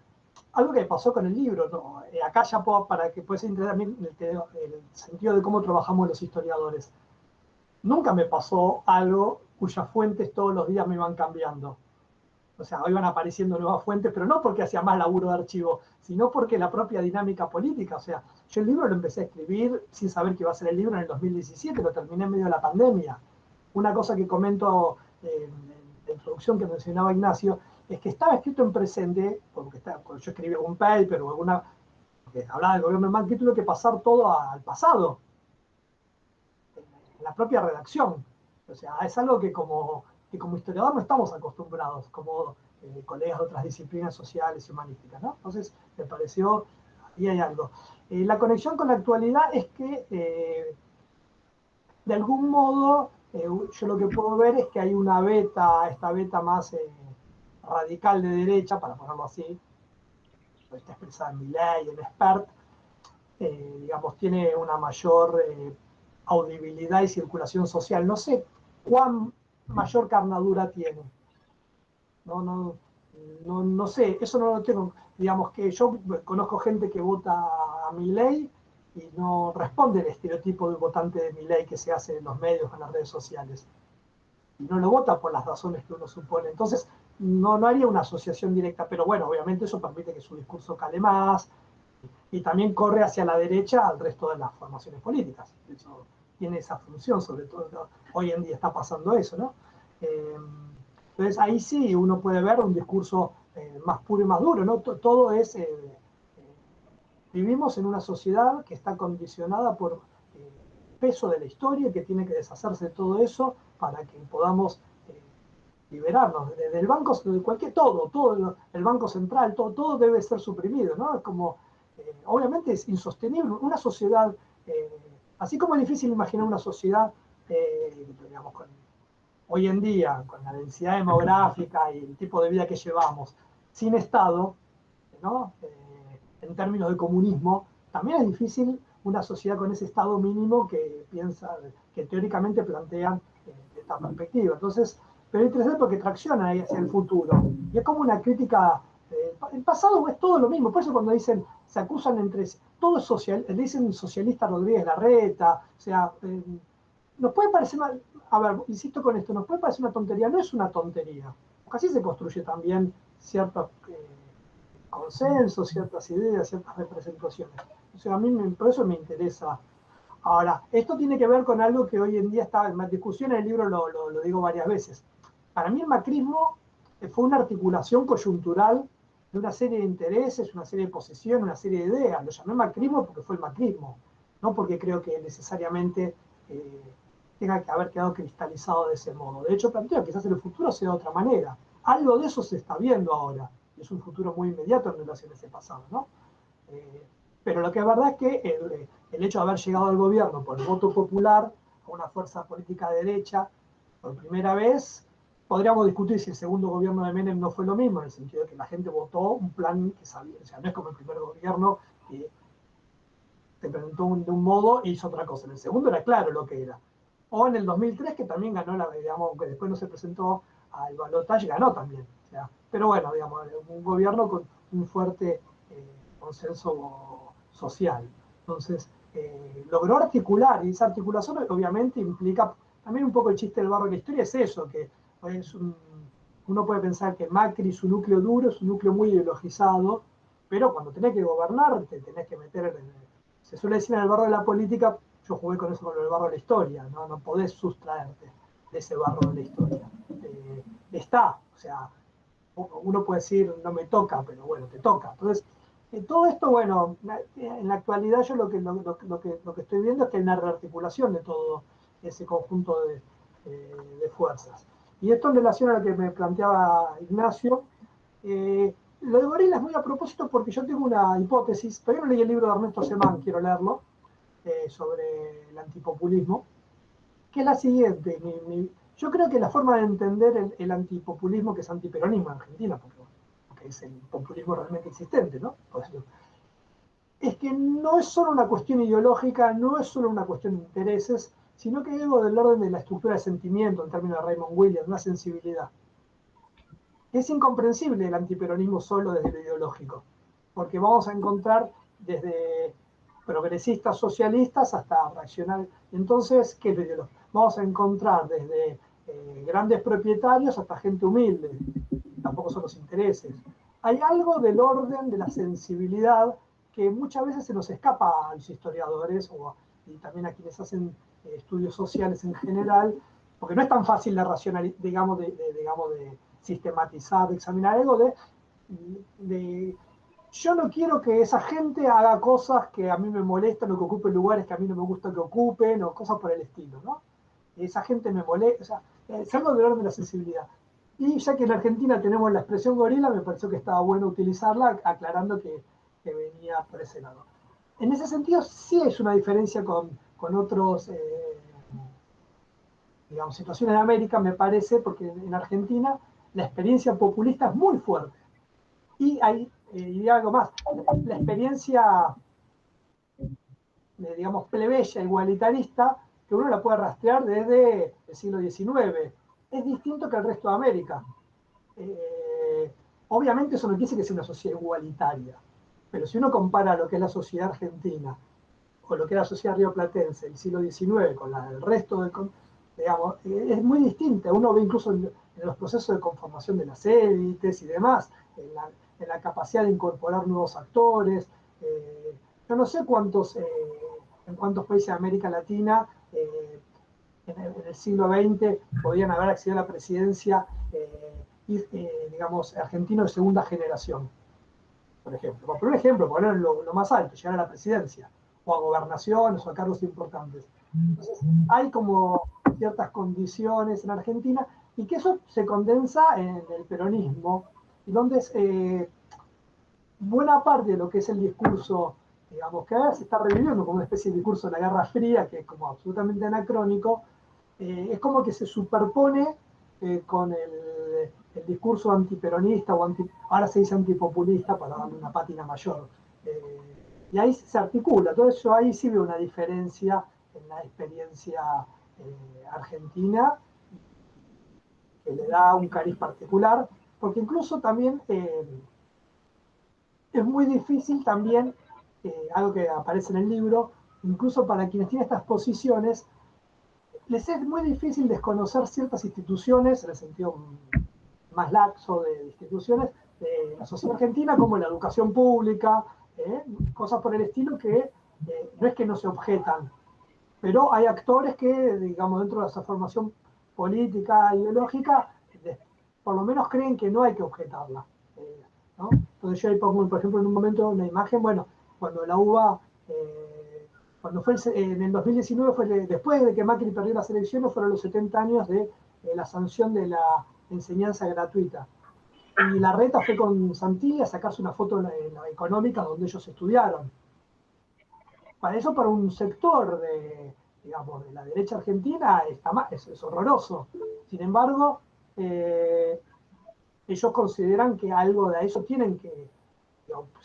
algo que pasó con el libro, ¿no? Acá ya para que puedas entender también el sentido de cómo trabajamos los historiadores. Nunca me pasó algo cuyas fuentes todos los días me iban cambiando. O sea, iban apareciendo nuevas fuentes, pero no porque hacía más laburo de archivo, sino porque la propia dinámica política. O sea, yo el libro lo empecé a escribir sin saber que iba a ser el libro en el 2017, lo terminé en medio de la pandemia. Una cosa que comento en la introducción que mencionaba Ignacio, es que estaba escrito en presente, porque yo escribí algún paper o alguna, que hablaba del gobierno de Macri, tuve que pasar todo al pasado, en la propia redacción. O sea, es algo que como historiador no estamos acostumbrados, como colegas de otras disciplinas sociales y humanísticas, ¿no? Entonces, me pareció, ahí hay algo. La conexión con la actualidad es que, de algún modo, yo lo que puedo ver es que hay una esta beta más radical de derecha, para ponerlo así, está expresada en Milei, en Spert, digamos, tiene una mayor audibilidad y circulación social. No sé cuán mayor carnadura tiene. No sé, eso no lo tengo. Digamos que yo conozco gente que vota a Milei y no responde el estereotipo del votante de Milei que se hace en los medios, en las redes sociales. Y no lo vota por las razones que uno supone. Entonces, no haría una asociación directa, pero bueno, obviamente eso permite que su discurso cale más y también corre hacia la derecha al resto de las formaciones políticas. Eso tiene esa función, sobre todo hoy en día está pasando eso, ¿no? Entonces ahí sí uno puede ver un discurso más puro y más duro, ¿no? Todo es... vivimos en una sociedad que está condicionada por peso de la historia y que tiene que deshacerse de todo eso para que podamos liberarnos. Desde el banco, de todo, el banco central, todo debe ser suprimido, ¿no? Es como, obviamente es insostenible. Una sociedad, así como es difícil imaginar una sociedad, digamos, hoy en día, con la densidad demográfica y el tipo de vida que llevamos, sin Estado, ¿no? En términos de comunismo, también es difícil una sociedad con ese Estado mínimo que teóricamente plantean esta perspectiva. Entonces, pero es interesante porque tracciona ahí hacia el futuro. Y es como una crítica. El pasado es todo lo mismo. Por eso cuando dicen, se acusan entre... Todo es social, le dicen socialista Rodríguez Larreta. O sea, nos puede parecer... A ver, insisto con esto, nos puede parecer una tontería. No es una tontería. Porque así se construye también ciertos consensos, ciertas ideas, ciertas representaciones. O sea, a mí por eso me interesa. Ahora, esto tiene que ver con algo que hoy en día está en discusión, en el libro lo digo varias veces. Para mí el macrismo fue una articulación coyuntural de una serie de intereses, una serie de posiciones, una serie de ideas. Lo llamé macrismo porque fue el macrismo, no porque creo que necesariamente tenga que haber quedado cristalizado de ese modo. De hecho, planteo que quizás en el futuro sea de otra manera. Algo de eso se está viendo ahora. Es un futuro muy inmediato en relación a ese pasado, ¿no? Pero lo que es verdad es que el hecho de haber llegado al gobierno por el voto popular, a una fuerza política de derecha, por primera vez, podríamos discutir si el segundo gobierno de Menem no fue lo mismo, en el sentido de que la gente votó un plan que sabía, o sea, no es como el primer gobierno que te presentó de un modo e hizo otra cosa. En el segundo era claro lo que era. O en el 2003, que también ganó, digamos, aunque después no se presentó al balotaje, ganó también. O sea, pero bueno, digamos, un gobierno con un fuerte consenso social. Entonces, logró articular, y esa articulación obviamente implica, también un poco el chiste del barro de la historia es eso, que uno puede pensar que Macri, su núcleo duro, es un núcleo muy ideologizado, pero cuando tenés que gobernar, te tenés que meter se suele decir en el barro de la política, yo jugué con eso con el barro de la historia, no podés sustraerte de ese barro de la historia. Está, o sea, uno puede decir, no me toca, pero bueno, te toca. Entonces, todo esto, bueno, en la actualidad yo lo que estoy viendo es que hay una rearticulación de todo ese conjunto de fuerzas. Y esto en relación a lo que me planteaba Ignacio, lo de Varela es muy a propósito porque yo tengo una hipótesis, todavía no leí el libro de Ernesto Semán, quiero leerlo, sobre el antipopulismo, que es la siguiente. Yo creo que la forma de entender el antipopulismo, que es antiperonismo en Argentina, porque es el populismo realmente existente, ¿no? Es que no es solo una cuestión ideológica, no es solo una cuestión de intereses, sino que hay algo del orden de la estructura de sentimiento, en términos de Raymond Williams, una sensibilidad. Es incomprensible el antiperonismo solo desde lo ideológico. porque vamos a encontrar desde progresistas socialistas hasta reaccionarios. Entonces, ¿qué es lo ideológico? Vamos a encontrar desde grandes propietarios hasta gente humilde. Tampoco son los intereses. Hay algo del orden de la sensibilidad que muchas veces se nos escapa a los historiadores y también a quienes hacen estudios sociales en general, porque no es tan fácil de racionalizar, digamos, de sistematizar, de examinar algo de yo no quiero que esa gente haga cosas que a mí me molestan o que ocupen lugares que a mí no me gusta que ocupen o cosas por el estilo, ¿no? Esa gente me molesta, o sea, es algo del orden de la sensibilidad. Y ya que en Argentina tenemos la expresión gorila, me pareció que estaba bueno utilizarla, aclarando que venía por ese lado. En ese sentido, sí es una diferencia con otros, digamos, situaciones de América, me parece, porque en Argentina la experiencia populista es muy fuerte. Y hay, y algo más, la experiencia, digamos, plebeya, igualitarista, que uno la puede rastrear desde el siglo XIX. Es distinto que el resto de América. Obviamente eso no quiere decir que sea una sociedad igualitaria, pero si uno compara lo que es la sociedad argentina o lo que era la sociedad rioplatense del siglo XIX con la del resto del, digamos, es muy distinta. Uno ve incluso en los procesos de conformación de las élites y demás, en la capacidad de incorporar nuevos actores. Yo no sé en cuántos países de América Latina en el siglo XX podían haber accedido a la presidencia, digamos, argentino de segunda generación, por ejemplo. Por un ejemplo, poner lo más alto, llegar a la presidencia, o a gobernaciones, o a cargos importantes. Entonces, hay como ciertas condiciones en Argentina, y que eso se condensa en el peronismo, y donde buena parte de lo que es el discurso, digamos, que ahora se está reviviendo como una especie de discurso de la Guerra Fría, que es como absolutamente anacrónico, es como que se superpone con el discurso antiperonista, ahora se dice antipopulista para darle una pátina mayor. Y ahí se articula. Entonces yo ahí sí veo una diferencia en la experiencia argentina, que le da un cariz particular, porque incluso también es muy difícil también, algo que aparece en el libro, incluso para quienes tienen estas posiciones, les es muy difícil desconocer ciertas instituciones, en el sentido más laxo de instituciones de la sociedad argentina, como la educación pública, cosas por el estilo que no es que no se objetan, pero hay actores que, digamos, dentro de esa formación política, ideológica, por lo menos creen que no hay que objetarla. ¿No? Entonces yo ahí pongo, por ejemplo, en un momento una imagen, bueno, cuando la UBA, cuando fue en el 2019, fue después de que Macri perdió las elecciones, fueron los 70 años de la sanción de la enseñanza gratuita. Y Larreta fue con Santilli a sacarse una foto en la Económica donde ellos estudiaron. Para eso, para un sector digamos, de la derecha argentina, es horroroso. Sin embargo, ellos consideran que algo de eso tienen que,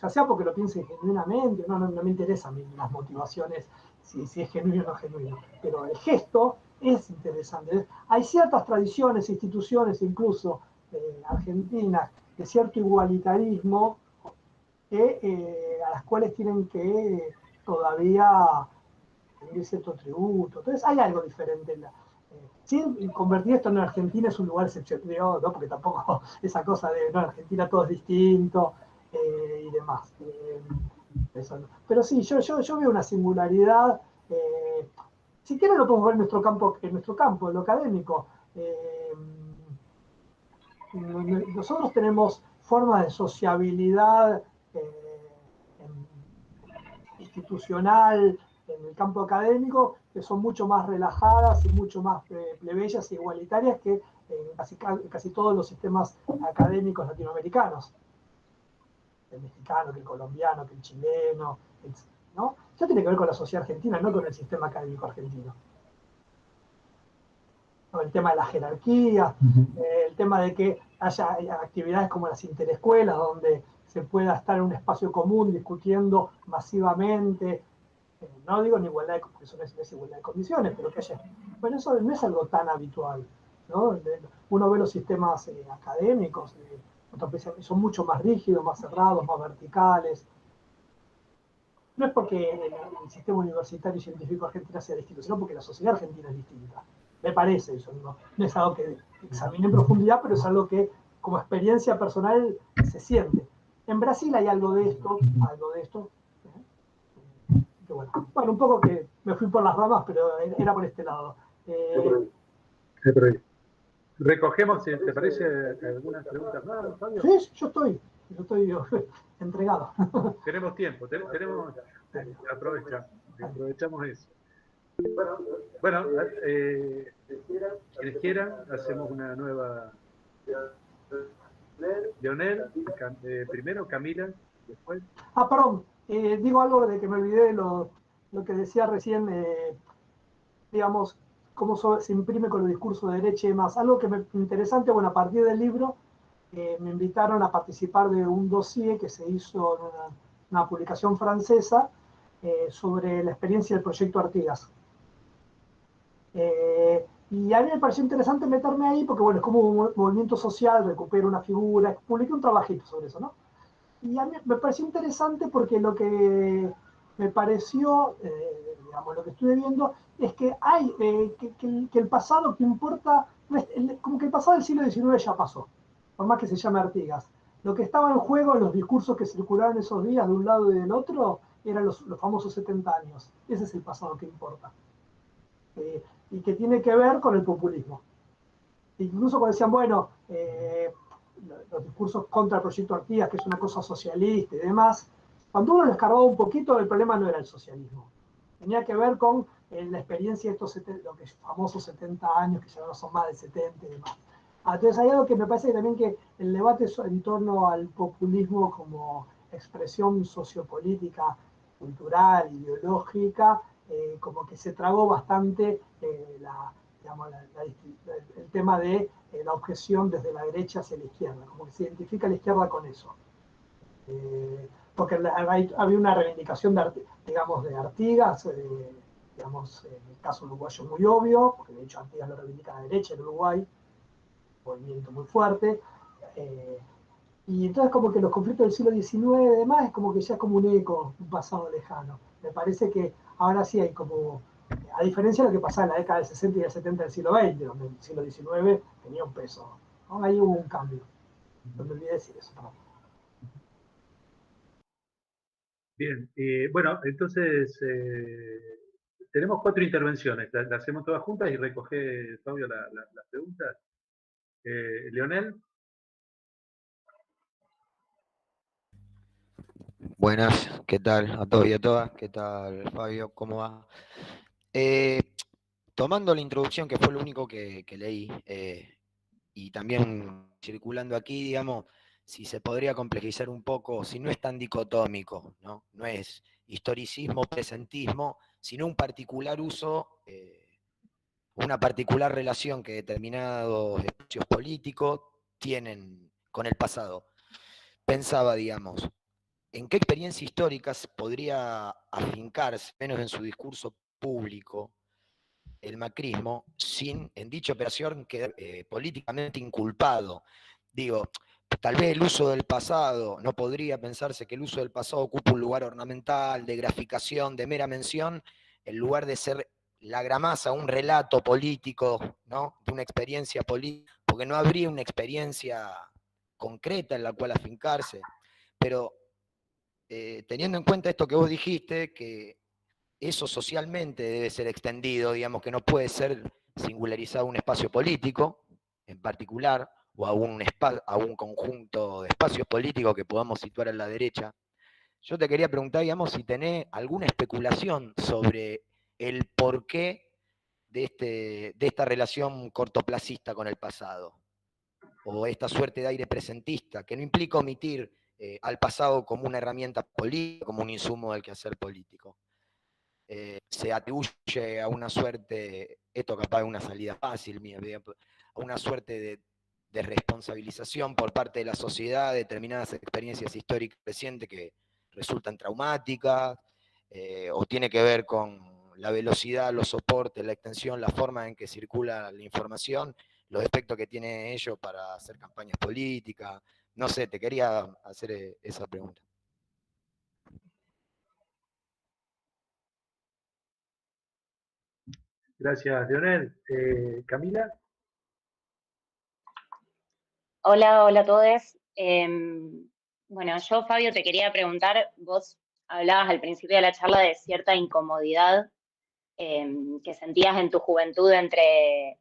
ya sea porque lo piensen genuinamente, no me interesa a mí las motivaciones, si es genuino o no genuino, pero el gesto es interesante. Hay ciertas tradiciones, instituciones, incluso argentinas, de cierto igualitarismo, a las cuales tienen que todavía tener cierto tributo. Entonces hay algo diferente en sin convertir esto en Argentina es un lugar excepcional, ¿no? Porque tampoco esa cosa de no, Argentina todo es distinto y demás. Eso no. Pero sí, yo veo una singularidad. Si quieren lo podemos ver en nuestro campo, en lo académico. Nosotros tenemos formas de sociabilidad institucional en el campo académico que son mucho más relajadas y mucho más plebeyas e igualitarias que casi todos los sistemas académicos latinoamericanos. El mexicano, que el colombiano, que el chileno, ¿no? Eso tiene que ver con la sociedad argentina, no con el sistema académico argentino. ¿No? El tema de la jerarquía, el tema de que haya actividades como las interescuelas, donde se pueda estar en un espacio común discutiendo masivamente, no digo en igualdad, porque eso no es igualdad de condiciones, pero que haya, bueno, eso no es algo tan habitual, ¿no? Uno ve los sistemas académicos, otros países son mucho más rígidos, más cerrados, más verticales. No es porque el sistema universitario y científico argentino sea distinto, sino porque la sociedad argentina es distinta. Me parece eso, no es algo que examine en profundidad, pero es algo que como experiencia personal se siente. En Brasil hay algo de esto. Que bueno, un poco que me fui por las ramas, pero era por este lado. Recogemos, si te parece, algunas preguntas más, Fabio. Sí, yo estoy entregado. Tenemos tiempo, aprovechamos eso. Bueno, quienes quieran, hacemos una nueva. Leonel, primero, Camila, después. Perdón, digo algo de que me olvidé de lo que decía recién, digamos, cómo se imprime con el discurso de derecha y demás. Algo que me interesante, bueno, a partir del libro, me invitaron a participar de un dossier que se hizo en una publicación francesa sobre la experiencia del proyecto Artigas. Y a mí me pareció interesante meterme ahí porque, bueno, es como un movimiento social, recupera una figura, publiqué un trabajito sobre eso, ¿no? Y a mí me pareció interesante porque lo que me pareció, digamos, lo que estuve viendo, es que hay, que el pasado que importa, como que el pasado del siglo XIX ya pasó, por más que se llame Artigas. Lo que estaba en juego en los discursos que circularon esos días de un lado y del otro, eran los famosos 70 años. Ese es el pasado que importa. Y que tiene que ver con el populismo. Incluso cuando decían, bueno, los discursos contra el proyecto Artigas, que es una cosa socialista y demás, cuando uno lo escarbaba un poquito, el problema no era el socialismo. Tenía que ver con la experiencia de estos lo que es famosos 70 años, que ya no son más de 70 y demás. Entonces hay algo que me parece que también que el debate en torno al populismo como expresión sociopolítica, cultural, ideológica, como que se tragó bastante el tema de la objeción desde la derecha hacia la izquierda, como que se identifica a la izquierda con eso. Porque había una reivindicación de Artigas, digamos, en el caso uruguayo muy obvio, porque de hecho Artigas lo reivindica a la derecha en Uruguay, movimiento muy fuerte. Y entonces como que los conflictos del siglo XIX y demás es como que ya es como un eco, un pasado lejano. Me parece que ahora sí hay como, a diferencia de lo que pasaba en la década del 60 y del 70 del siglo XX, donde el siglo XIX tenía un peso, ¿no? Ahí hubo un cambio. No me olvidé decir eso. ¿No? Bien, bueno, entonces tenemos 4 intervenciones, las hacemos todas juntas y recoge, Fabio, las preguntas. Leonel. Buenas, ¿qué tal a todos y a todas? ¿Qué tal, Fabio? ¿Cómo va? Tomando la introducción, que fue lo único que leí, y también circulando aquí, digamos, si se podría complejizar un poco, si no es tan dicotómico, ¿no? No es historicismo, presentismo, sino un particular uso, una particular relación que determinados espacios políticos tienen con el pasado. Pensaba, digamos, ¿en qué experiencia histórica podría afincarse, menos en su discurso público, el macrismo, sin en dicha operación quedar políticamente inculpado? Digo, tal vez el uso del pasado, no podría pensarse que el uso del pasado ocupa un lugar ornamental, de graficación, de mera mención, en lugar de ser la gramasa, un relato político, ¿no? De una experiencia política, porque no habría una experiencia concreta en la cual afincarse, pero teniendo en cuenta esto que vos dijiste, que eso socialmente debe ser extendido, digamos que no puede ser singularizado a un espacio político en particular, o a un conjunto de espacios políticos que podamos situar a la derecha. Yo te quería preguntar, digamos, si tenés alguna especulación sobre el porqué de esta relación cortoplacista con el pasado, o esta suerte de aire presentista, que no implica omitir al pasado como una herramienta política, como un insumo del quehacer político. Se atribuye a una suerte, esto capaz es una salida fácil mía, a una suerte de responsabilización por parte de la sociedad de determinadas experiencias históricas recientes que resultan traumáticas, o tiene que ver con la velocidad, los soportes, la extensión, la forma en que circula la información, los efectos que tiene ello para hacer campañas políticas, No sé, te quería hacer esa pregunta. Gracias, Leonel. Camila. Hola, hola a todos. Bueno, yo, Fabio, te quería preguntar, vos hablabas al principio de la charla de cierta incomodidad que sentías en tu juventud entre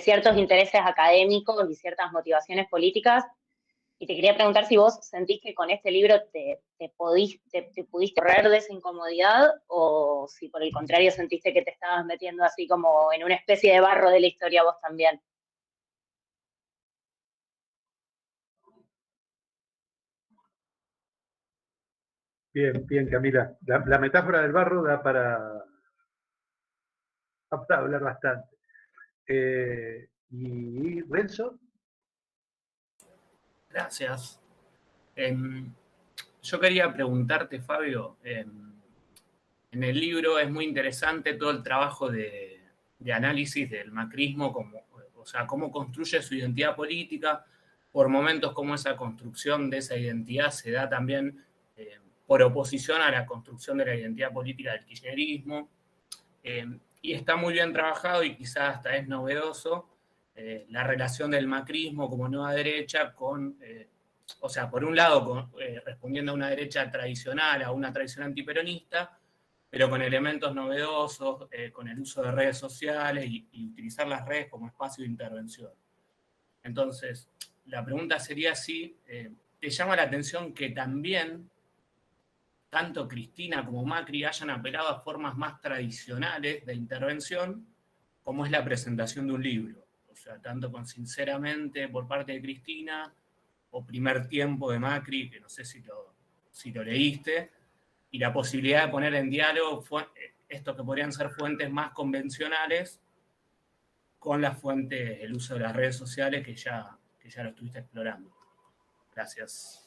ciertos intereses académicos y ciertas motivaciones políticas, y te quería preguntar si vos sentís que con este libro te pudiste correr de esa incomodidad, o si por el contrario sentiste que te estabas metiendo así como en una especie de barro de la historia vos también. Bien, bien, Camila. La metáfora del barro da para hablar bastante. ¿Y Renzo? Gracias. Yo quería preguntarte, Fabio, en el libro es muy interesante todo el trabajo de análisis del macrismo, o sea, cómo construye su identidad política, por momentos cómo esa construcción de esa identidad se da también por oposición a la construcción de la identidad política del kirchnerismo. Y está muy bien trabajado y quizás hasta es novedoso la relación del macrismo como nueva derecha con, o sea, por un lado respondiendo a una derecha tradicional, a una tradición antiperonista, pero con elementos novedosos, con el uso de redes sociales y utilizar las redes como espacio de intervención. Entonces, la pregunta sería si te llama la atención que también tanto Cristina como Macri hayan apelado a formas más tradicionales de intervención, como es la presentación de un libro. O sea, tanto con Sinceramente por parte de Cristina, o Primer Tiempo de Macri, que no sé si lo leíste, y la posibilidad de poner en diálogo esto que podrían ser fuentes más convencionales con las fuentes, el uso de las redes sociales que ya lo estuviste explorando. Gracias.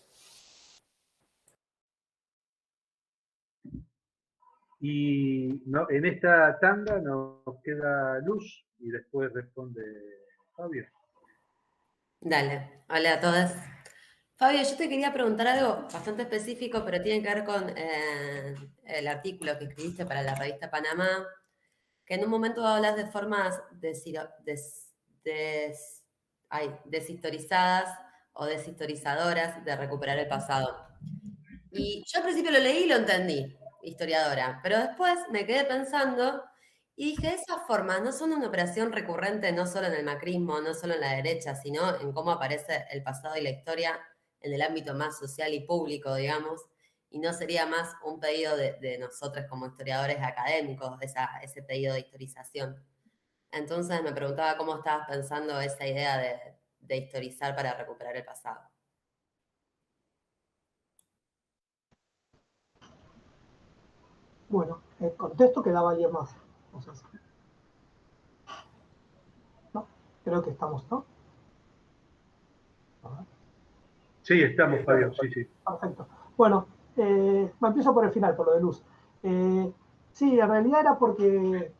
Y no, en esta tanda nos queda Luz y después responde Fabio. Dale, hola a todas. Fabio, yo te quería preguntar algo bastante específico, pero tiene que ver con el artículo que escribiste para la revista Panamá, que en un momento hablas de formas deshistorizadas o deshistorizadoras de recuperar el pasado. Y yo al principio lo leí y lo entendí, historiadora, pero después me quedé pensando y dije, esas formas no son una operación recurrente no solo en el macrismo, no solo en la derecha, sino en cómo aparece el pasado y la historia en el ámbito más social y público, digamos, y no sería más un pedido de nosotros como historiadores académicos, ese pedido de historización. Entonces me preguntaba cómo estabas pensando esa idea de historizar para recuperar el pasado. Bueno, el contexto quedaba alguien más. O sea, ¿no? Creo que estamos, ¿no? Sí, estamos, Fabio, sí, sí. Perfecto. Bueno, empiezo por el final, por lo de Luz. Sí, en realidad era porque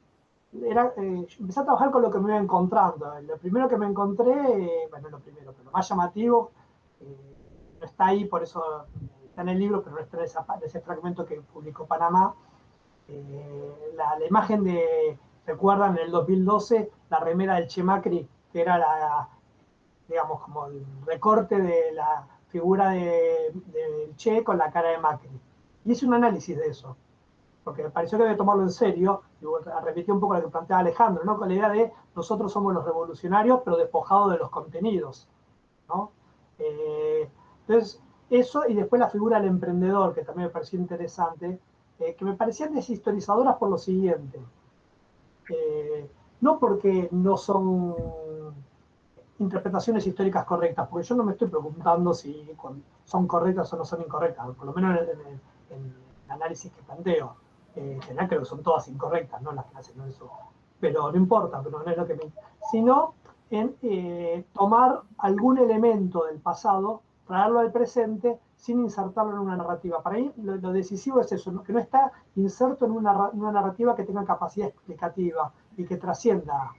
empecé a trabajar con lo que me iba encontrando. Lo primero que me encontré, bueno, lo primero, pero lo más llamativo, no está ahí, por eso está en el libro, pero no está en ese fragmento que publicó Panamá. La imagen de, recuerdan, en el 2012, la remera del Che Macri, que era digamos, como el recorte de la figura del Che con la cara de Macri. Y hice un análisis de eso, porque me pareció que había que tomarlo en serio, y repetí un poco lo que planteaba Alejandro, ¿no? Con la idea de nosotros somos los revolucionarios, pero despojados de los contenidos, ¿no? Entonces, eso, y después la figura del emprendedor, que también me pareció interesante, que me parecían deshistorizadoras por lo siguiente. No porque no son interpretaciones históricas correctas, porque yo no me estoy preguntando si son correctas o no son incorrectas, por lo menos en el análisis que planteo. En general creo que son todas incorrectas, ¿no? Las que hacen eso. Pero no importa, pero no es lo que me... Sino en tomar algún elemento del pasado, traerlo al presente sin insertarlo en una narrativa. Para mí lo decisivo es eso, ¿no? Que no está inserto en una narrativa que tenga capacidad explicativa y que trascienda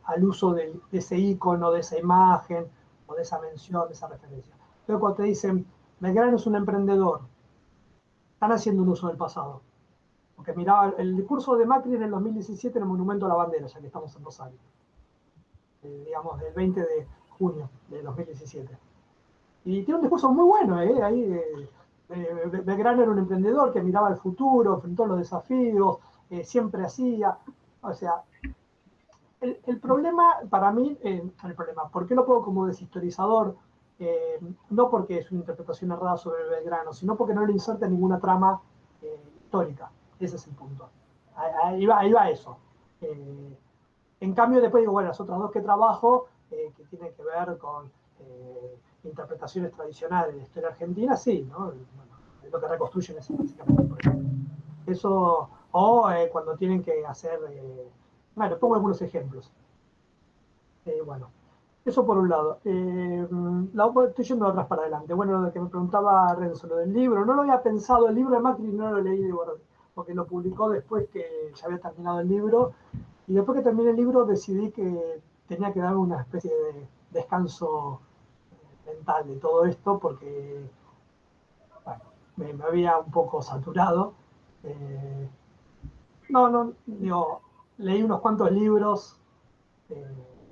al uso de ese icono, de esa imagen, o de esa mención, de esa referencia. Entonces cuando te dicen, Belgrano es un emprendedor, están haciendo un uso del pasado. Porque miraba el discurso de Macri en el 2017 en el Monumento a la Bandera, ya que estamos en Rosario. Digamos, del 20 de junio de 2017. Y tiene un discurso muy bueno, ahí Belgrano era un emprendedor que miraba el futuro, enfrentó los desafíos, siempre hacía. O sea, el problema para mí, el problema, ¿por qué lo pongo como deshistorizador? No porque es una interpretación errada sobre Belgrano, sino porque no le inserta ninguna trama histórica. Ese es el punto. Ahí va eso. En cambio, después digo, bueno, las otras dos que trabajo, que tienen que ver con interpretaciones tradicionales de la historia argentina, sí, ¿no? Bueno, es lo que reconstruyen es básicamente, por ejemplo. Eso, o cuando tienen que hacer, bueno, pongo algunos ejemplos. Bueno, eso por un lado. Estoy yendo atrás para adelante. Bueno, lo que me preguntaba Renzo, lo del libro, no lo había pensado, el libro de Macri no lo leí, porque lo publicó después que ya había terminado el libro, y después que terminé el libro decidí que tenía que dar una especie de descanso mental de todo esto, porque bueno, me había un poco saturado. Digo, leí unos cuantos libros.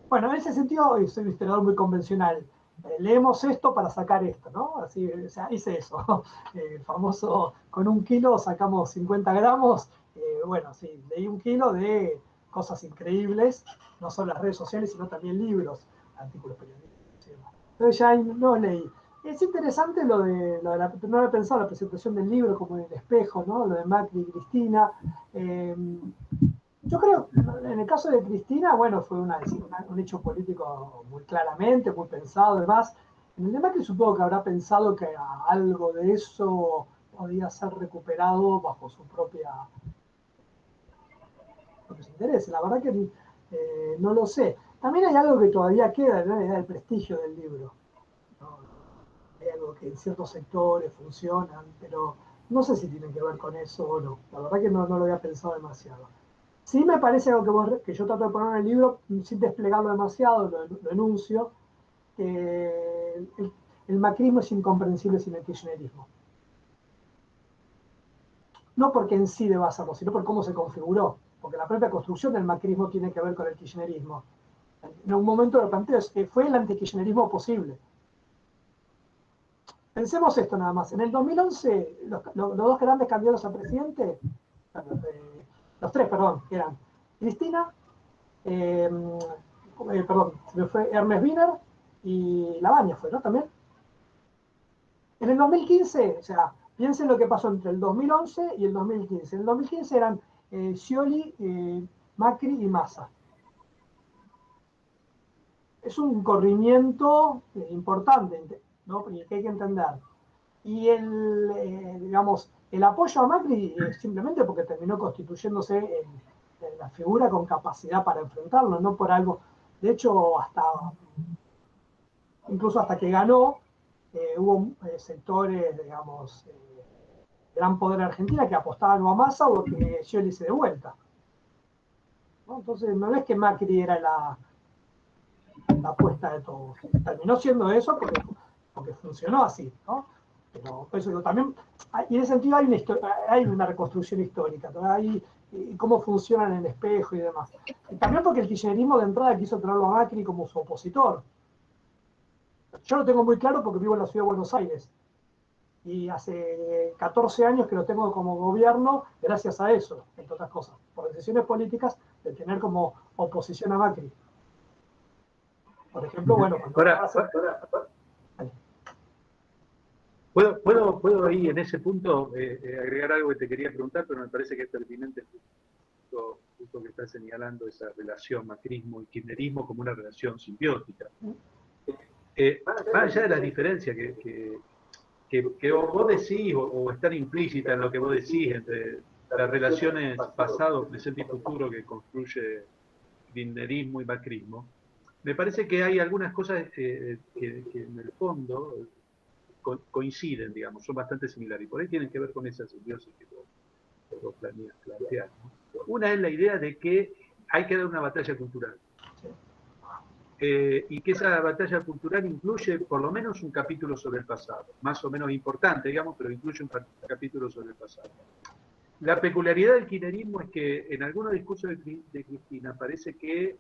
Bueno, en ese sentido soy un historiador muy convencional. Leemos esto para sacar esto, ¿no? Así, o sea, hice eso. El famoso, con 1 kilo sacamos 50 gramos. Bueno, sí, leí 1 kilo de cosas increíbles, no solo las redes sociales, sino también libros, artículos periodísticos. Entonces ya no leí. Es interesante lo de la, no había pensado la presentación del libro como en el espejo, ¿no? Lo de Macri y Cristina. Yo creo, en el caso de Cristina, bueno, fue un hecho político muy claramente, muy pensado, además. En el de Macri supongo que habrá pensado que algo de eso podía ser recuperado bajo su propios intereses. La verdad que no lo sé. También hay algo que todavía queda, ¿no? El prestigio del libro, ¿no? Hay algo que en ciertos sectores funcionan, pero no sé si tiene que ver con eso o no. La verdad que no lo había pensado demasiado. Sí me parece algo que yo trato de poner en el libro, sin desplegarlo demasiado, lo enuncio, que el macrismo es incomprensible sin el kirchnerismo. No porque en sí deba serlo, sino por cómo se configuró, porque la propia construcción del macrismo tiene que ver con el kirchnerismo. En un momento lo planteo, fue el antikirchnerismo posible. Pensemos esto nada más. En el 2011, los dos grandes candidatos a presidente, los tres, perdón, eran Cristina, perdón, se me fue Ernest Wiener y Labaña fue, ¿no? También. En el 2015, o sea, piensen lo que pasó entre el 2011 y el 2015. En el 2015 eran Scioli, Macri y Massa. Es un corrimiento importante, ¿no? Que hay que entender. Y digamos, el apoyo a Macri es simplemente porque terminó constituyéndose en la figura con capacidad para enfrentarlo, no por algo. De hecho, incluso hasta que ganó, hubo sectores, digamos, gran poder en Argentina que apostaban o a Massa o que Scioli se dé vuelta, ¿no? Entonces, no es que Macri era la apuesta de todos. Terminó siendo eso porque funcionó así, ¿no? Pero por eso digo, también, y en ese sentido hay una reconstrucción histórica, ¿no? Hay cómo funcionan en el espejo y demás. Y también porque el kirchnerismo de entrada quiso traerlo a Macri como su opositor. Yo lo tengo muy claro porque vivo en la ciudad de Buenos Aires. Y hace 14 años que lo tengo como gobierno gracias a eso, entre otras cosas, por decisiones políticas de tener como oposición a Macri. Por ejemplo, bueno, ¿Puedo ahí en ese punto agregar algo que te quería preguntar, pero me parece que es pertinente justo que estás señalando esa relación macrismo y kirchnerismo como una relación simbiótica. Más allá de la diferencia que vos decís o estar implícita en lo que vos decís entre las relaciones pasado, presente y futuro que construye kirchnerismo y macrismo, me parece que hay algunas cosas que en el fondo coinciden, digamos, son bastante similares, y por ahí tienen que ver con esa simbiosis que vos planteás, ¿no? Una es la idea de que hay que dar una batalla cultural. y que esa batalla cultural incluye por lo menos un capítulo sobre el pasado, más o menos importante, digamos, pero incluye un capítulo sobre el pasado. La peculiaridad del kirchnerismo es que en algunos discursos de Cristina parece que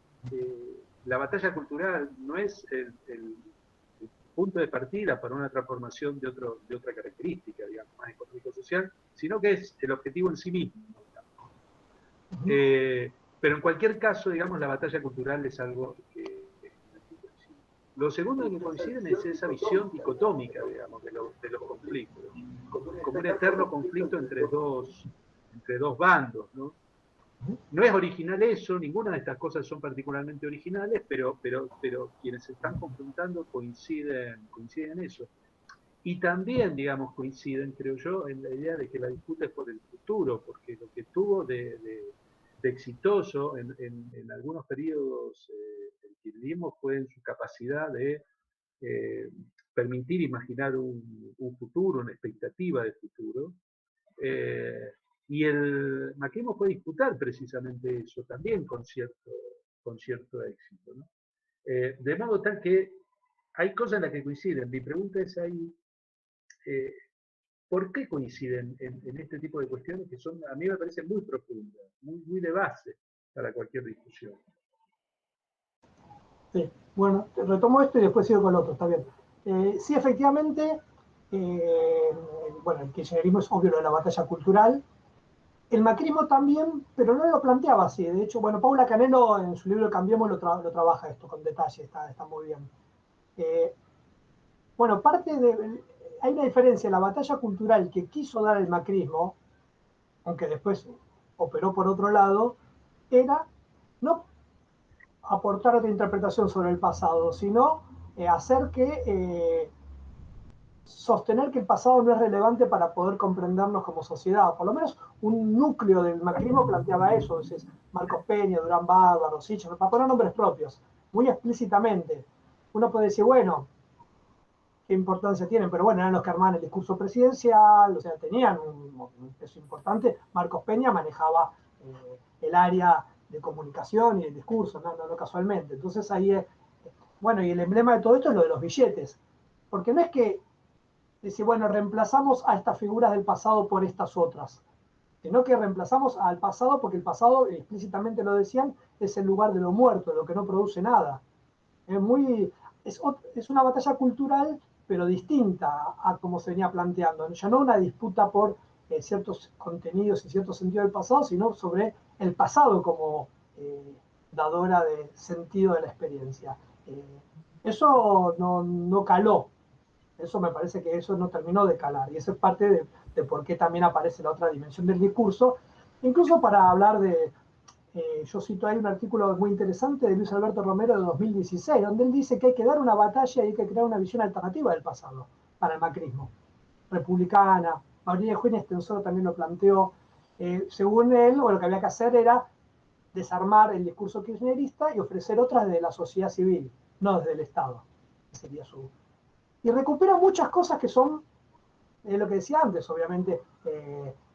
la batalla cultural no es el punto de partida para una transformación de otra característica, digamos, más económico-social, sino que es el objetivo en sí mismo. Pero en cualquier caso, digamos, la batalla cultural es algo que coincide. Lo segundo que coinciden es esa visión dicotómica, digamos, de los conflictos, como un eterno conflicto entre dos bandos, ¿no? No es original eso, ninguna de estas cosas son particularmente originales, pero quienes se están confrontando coinciden en eso. Y también, digamos, coinciden, creo yo, en la idea de que la disputa es por el futuro, porque lo que tuvo de exitoso en algunos periodos el kirchnerismo fue en su capacidad de permitir imaginar un futuro, una expectativa de futuro. Y el macrismo fue disputar precisamente eso también con cierto éxito, ¿no? De modo tal que hay cosas en las que coinciden. Mi pregunta es ahí, ¿por qué coinciden en este tipo de cuestiones que son, a mí me parecen muy profundas, muy de base para cualquier discusión? Sí, bueno, retomo esto y después sigo con lo otro, está bien. Sí, efectivamente, bueno, el kirchnerismo es obvio lo de la batalla cultural. El macrismo también, pero no lo planteaba así. De hecho, bueno, Paula Canelo en su libro Cambiemos lo trabaja esto con detalle, está muy bien. Bueno, hay una diferencia en la batalla cultural que quiso dar el macrismo, aunque después operó por otro lado, era no aportar otra interpretación sobre el pasado, sino hacer que sostener que el pasado no es relevante para poder comprendernos como sociedad. Por lo menos un núcleo del macrismo planteaba eso. Entonces, Marcos Peña, Durán Bárbaro, Sichel, para poner nombres propios, muy explícitamente. Uno puede decir, bueno, qué importancia tienen, pero bueno, eran los que armaban el discurso presidencial, o sea, tenían un peso importante. Marcos Peña manejaba el área de comunicación y el discurso, no casualmente. Entonces ahí bueno, y el emblema de todo esto es lo de los billetes, porque no es que decir, bueno, reemplazamos a estas figuras del pasado por estas otras, sino que reemplazamos al pasado porque el pasado, explícitamente lo decían, es el lugar de lo muerto, lo que no produce nada. Es una batalla cultural, pero distinta a como se venía planteando. Ya no una disputa por ciertos contenidos y cierto sentido del pasado, sino sobre el pasado como dadora de sentido de la experiencia. Eso no caló. Eso me parece que eso no terminó de calar. Y eso es parte de por qué también aparece la otra dimensión del discurso. Incluso para hablar de... yo cito ahí un artículo muy interesante de Luis Alberto Romero de 2016, donde él dice que hay que dar una batalla y hay que crear una visión alternativa del pasado para el macrismo. Republicana, María Eugenia Extensoro también lo planteó. Según él, lo que había que hacer era desarmar el discurso kirchnerista y ofrecer otras desde la sociedad civil, no desde el Estado. Sería y recupera muchas cosas que son lo que decía antes, obviamente,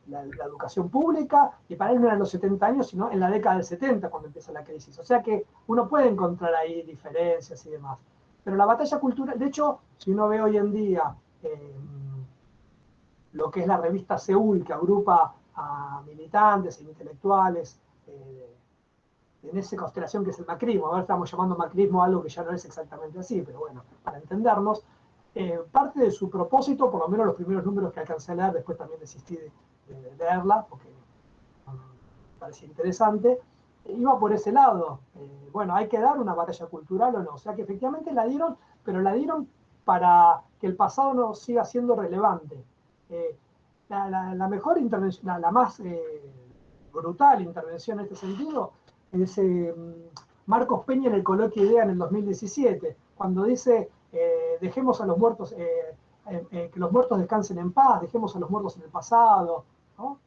la educación pública, y para él no eran los 70 años, sino en la década del 70 cuando empieza la crisis. O sea que uno puede encontrar ahí diferencias y demás. Pero la batalla cultural, de hecho, si uno ve hoy en día lo que es la revista Seúl, que agrupa a militantes e intelectuales, en esa constelación que es el macrismo, ahora estamos llamando macrismo a algo que ya no es exactamente así, pero bueno, para entendernos, parte de su propósito, por lo menos los primeros números que alcancé a leer, después también desistí de leerla, porque me parecía interesante, iba por ese lado. Bueno, hay que dar una batalla cultural o no. O sea que efectivamente la dieron, pero la dieron para que el pasado no siga siendo relevante. La mejor intervención, la más brutal intervención en este sentido, es Marcos Peña en el Coloquio Idea en el 2017, cuando dice dejemos a los muertos, que los muertos descansen en paz, dejemos a los muertos en el pasado, ¿no?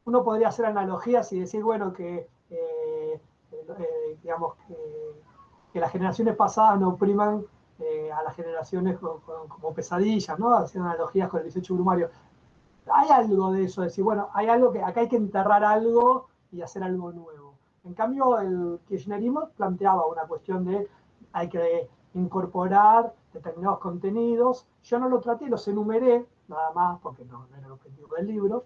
Uno podría hacer analogías y decir, bueno, que digamos que las generaciones pasadas no opriman a las generaciones como pesadillas, ¿no? Haciendo analogías con el 18 Brumario. Hay algo de eso, decir, bueno, hay algo que acá hay que enterrar algo y hacer algo nuevo. En cambio, el kirchnerismo planteaba una cuestión de hay que incorporar determinados contenidos. Yo no lo traté, los enumeré, nada más, porque no era el objetivo del libro.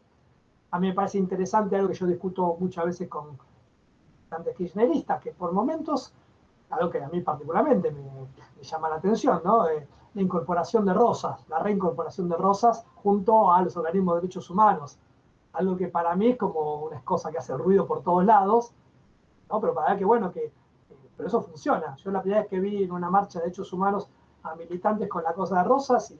A mí me parece interesante algo que yo discuto muchas veces con tantos kirchneristas, que por momentos, algo que a mí particularmente me llama la atención, ¿no? La incorporación de Rosas, la reincorporación de Rosas junto a los organismos de derechos humanos. Algo que para mí es como una cosa que hace ruido por todos lados, ¿no? Pero para ver que bueno, pero eso funciona. Yo la primera vez que vi en una marcha de derechos humanos a militantes con la cosa de Rosas,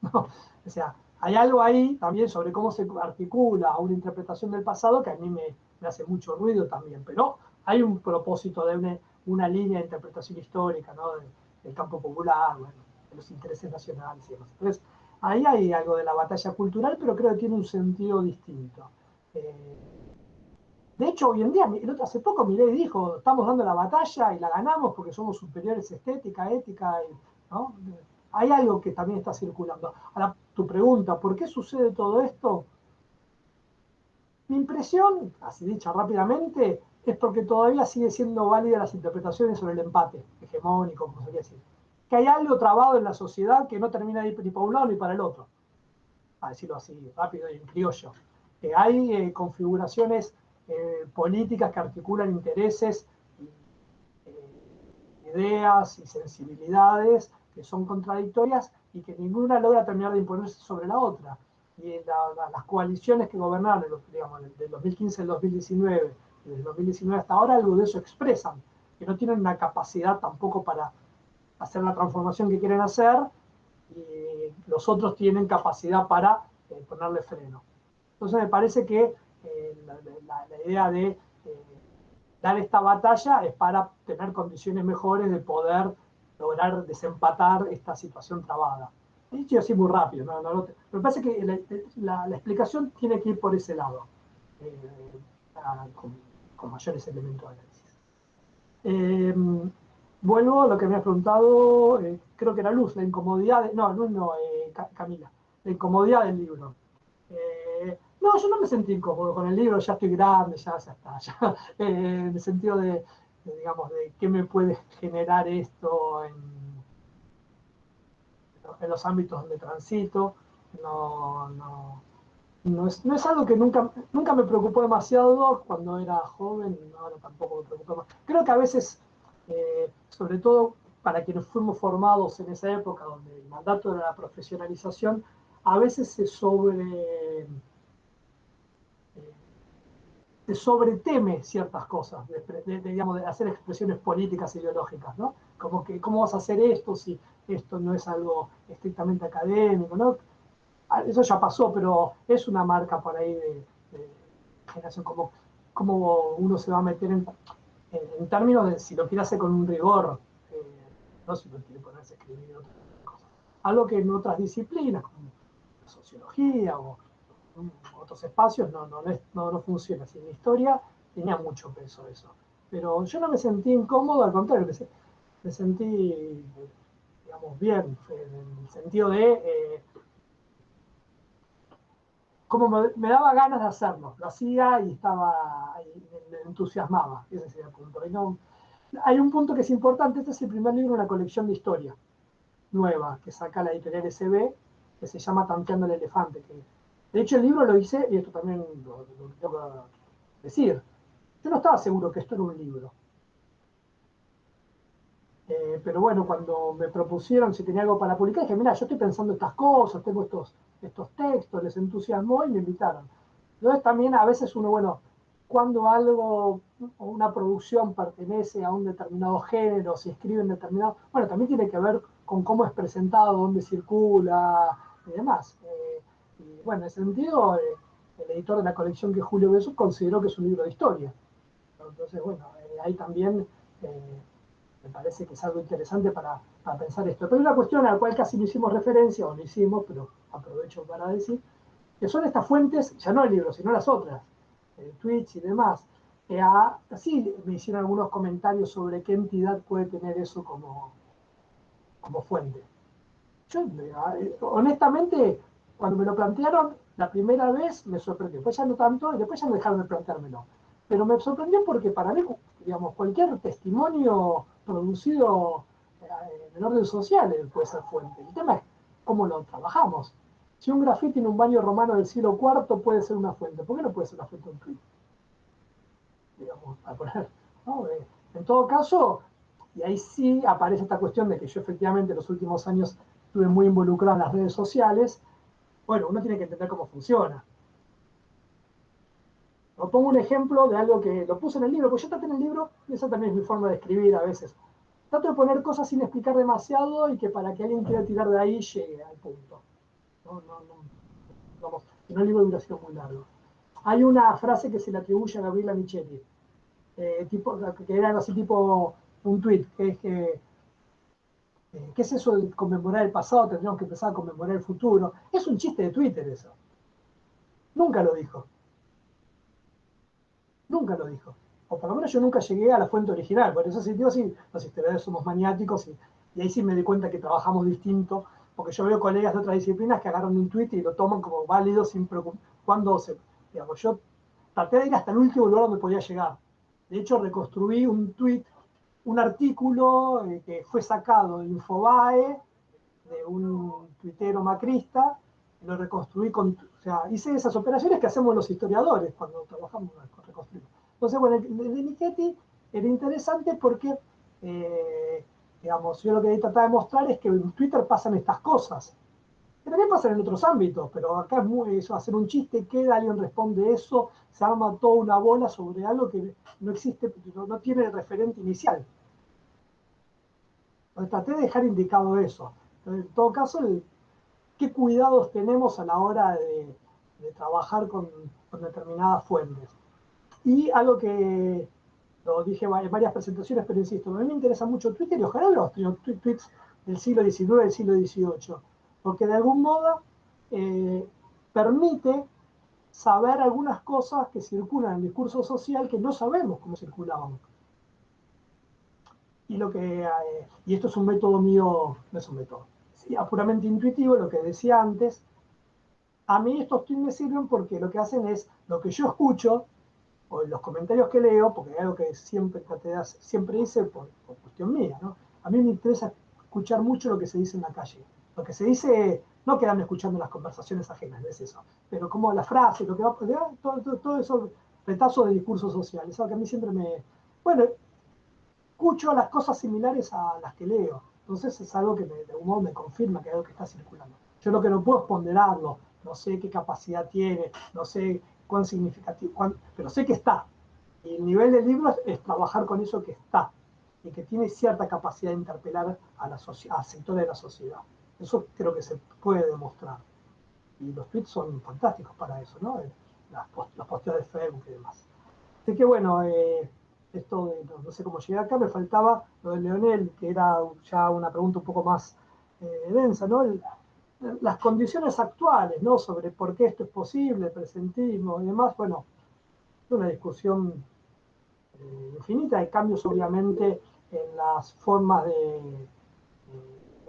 no, o sea, hay algo ahí también sobre cómo se articula una interpretación del pasado que a mí me hace mucho ruido también, pero hay un propósito de una línea de interpretación histórica, ¿no? Del campo popular, bueno, de los intereses nacionales y demás. Entonces, ahí hay algo de la batalla cultural, pero creo que tiene un sentido distinto. De hecho, hoy en día, hace poco Milei dijo, estamos dando la batalla y la ganamos porque somos superiores estética, ética, ¿no? Hay algo que también está circulando. Ahora, tu pregunta, ¿por qué sucede todo esto? Mi impresión, así dicha rápidamente, es porque todavía sigue siendo válida las interpretaciones sobre el empate hegemónico, como se quiere decir. Que hay algo trabado en la sociedad que no termina de ir ni para un lado ni para el otro. A decirlo así, rápido y en criollo. Que hay configuraciones políticas que articulan intereses, ideas y sensibilidades que son contradictorias y que ninguna logra terminar de imponerse sobre la otra. Y las coaliciones que gobernaron, digamos, del 2015 al 2019, y del 2019 hasta ahora, algo de eso expresan, que no tienen una capacidad tampoco para hacer la transformación que quieren hacer, y los otros tienen capacidad para ponerle freno. Entonces me parece que la idea de dar esta batalla es para tener condiciones mejores de poder lograr desempatar esta situación trabada. He dicho así muy rápido, me parece que la explicación tiene que ir por ese lado, con mayores elementos de análisis. Vuelvo a lo que me has preguntado, creo que era Luz, la incomodidad, Camila, la incomodidad del libro. No, yo no me sentí incómodo con el libro, ya estoy grande, ya está, en el sentido digamos, de qué me puede generar esto en los ámbitos donde transito. No es algo que nunca me preocupó demasiado cuando era joven, ahora tampoco me preocupa más. Creo que a veces, sobre todo para quienes fuimos formados en esa época, donde el mandato era la profesionalización, a veces se sobreteme ciertas cosas, digamos, de hacer expresiones políticas e ideológicas, ¿no? Como que, ¿cómo vas a hacer esto si esto no es algo estrictamente académico, ¿no? Eso ya pasó, pero es una marca por ahí de generación, como uno se va a meter en términos de si lo quiere hacer con un rigor, no si lo quiere ponerse a escribir otras cosas. Algo que en otras disciplinas, como la sociología o otros espacios, no funciona así. En la historia tenía mucho peso eso. Pero yo no me sentí incómodo, al contrario, me sentí, digamos, bien, en el sentido de como me daba ganas de hacerlo. Lo hacía y me entusiasmaba. Ese sería el punto. Hay un punto que es importante. Este es el primer libro de una colección de historia nueva que saca la editorial SB, que se llama Tanteando el elefante. De hecho, el libro lo hice, y esto también lo tengo que decir, yo no estaba seguro que esto era un libro. Pero bueno, cuando me propusieron si tenía algo para publicar, dije, mira, yo estoy pensando estas cosas, tengo estos textos, les entusiasmó y me invitaron. Entonces también a veces uno, cuando algo o una producción pertenece a un determinado género, se escribe en determinado, bueno, también tiene que ver con cómo es presentado, dónde circula y demás. Y bueno, en ese sentido, el editor de la colección, que es Julio Besú, consideró que es un libro de historia. Entonces, bueno, ahí también me parece que es algo interesante para pensar esto. Pero hay una cuestión a la cual casi no hicimos referencia, o no hicimos, pero aprovecho para decir, que son estas fuentes, ya no el libro, sino las otras, Twitch y demás, que así me hicieron algunos comentarios sobre qué entidad puede tener eso como fuente. Yo, honestamente, cuando me lo plantearon, la primera vez me sorprendió, después ya no tanto, y después ya no dejaron de planteármelo. pero me sorprendió porque para mí, digamos, cualquier testimonio producido en el orden social puede ser fuente. El tema es cómo lo trabajamos. Si un grafiti en un baño romano del siglo IV puede ser una fuente, ¿por qué no puede ser una fuente un tweet? Digamos, a poner, ¿no? En todo caso, y ahí sí aparece esta cuestión de que yo efectivamente en los últimos años estuve muy involucrado en las redes sociales. Bueno, uno tiene que entender cómo funciona. Os pongo un ejemplo de algo que lo puse en el libro, porque yo traté en el libro, y esa también es mi forma de escribir a veces. Trato de poner cosas sin explicar demasiado y que para que alguien quiera tirar de ahí llegue al punto. Vamos, que no el libro dura sido muy largo. Hay una frase que se le atribuye a Gabriela Michetti, que era algo así tipo un tweet, que es que ¿qué es eso de conmemorar el pasado? Tendríamos que empezar a conmemorar el futuro. Es un chiste de Twitter eso. Nunca lo dijo. Nunca lo dijo. O por lo menos yo nunca llegué a la fuente original. Por eso sentido sí, los historiadores somos maniáticos y ahí sí me di cuenta que trabajamos distinto, porque yo veo colegas de otras disciplinas que agarran un tweet y lo toman como válido sin preocuparse. Digamos, yo traté de ir hasta el último lugar donde podía llegar. De hecho, reconstruí un tweet, un artículo que fue sacado de Infobae, de un tuitero macrista, y lo reconstruí o sea, hice esas operaciones que hacemos los historiadores cuando trabajamos con reconstruir. Entonces, bueno, el de Michetti era interesante porque, digamos, yo lo que trataba de mostrar es que en Twitter pasan estas cosas, que también pasan en otros ámbitos, pero acá es muy eso, hacer un chiste, queda, alguien responde eso, se arma toda una bola sobre algo que no existe, no tiene referente inicial. Entonces, traté de dejar indicado eso. Entonces, en todo caso, qué cuidados tenemos a la hora de trabajar con determinadas fuentes. Y algo que lo dije en varias presentaciones, pero insisto, a mí me interesa mucho Twitter y ojalá los tweets del siglo XIX y del siglo XVIII, porque de algún modo permite saber algunas cosas que circulan en el discurso social que no sabemos cómo circulaban. Y esto es un método mío, no es un método, sí, puramente intuitivo, lo que decía antes. A mí estos tweets me sirven porque lo que hacen es lo que yo escucho o los comentarios que leo, porque es algo que siempre hice por cuestión mía, ¿no? A mí me interesa escuchar mucho lo que se dice en la calle. Lo que se dice, no quedarme escuchando las conversaciones ajenas, no es eso, pero como la frase, lo que va, todo eso, retazos de discurso social, es algo que a mí siempre bueno, escucho las cosas similares a las que leo, entonces es algo que de algún modo me confirma que es algo que está circulando. Yo lo que no puedo es ponderarlo, no sé qué capacidad tiene, no sé cuán significativo, pero sé que está. Y el nivel del libro es trabajar con eso que está y que tiene cierta capacidad de interpelar a sectores de la sociedad. Eso creo que se puede demostrar. Y los tweets son fantásticos para eso, ¿no? Las posteos de Facebook y demás. Así que bueno, esto de, no sé cómo llegué acá, me faltaba lo de Leonel, que era ya una pregunta un poco más densa, ¿no? Las condiciones actuales, ¿no? Sobre por qué esto es posible, el presentismo y demás, bueno, es una discusión infinita. Hay cambios, obviamente, en las formas de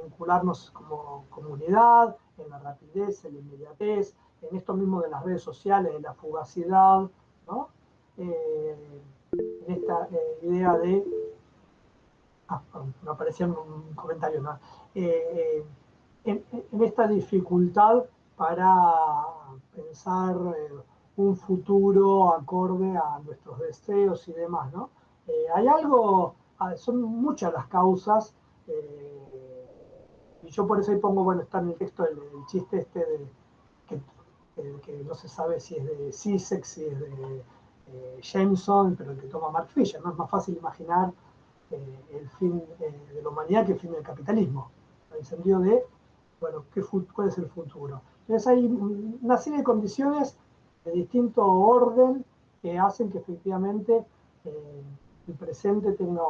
vincularnos como comunidad, en la rapidez, en la inmediatez, en esto mismo de las redes sociales, de la fugacidad, ¿no? En esta idea de... me aparecía un comentario, ¿no? En esta dificultad para pensar un futuro acorde a nuestros deseos y demás, ¿no? Hay algo, son muchas las causas, y yo por eso ahí pongo, bueno, está en el texto el chiste este de que no se sabe si es de Zizek, si es de Jameson, pero el que toma Mark Fisher, ¿no? Es más fácil imaginar el fin de la humanidad que el fin del capitalismo, en el sentido de, bueno, ¿cuál es el futuro? Entonces hay una serie de condiciones de distinto orden que hacen que efectivamente el presente tenga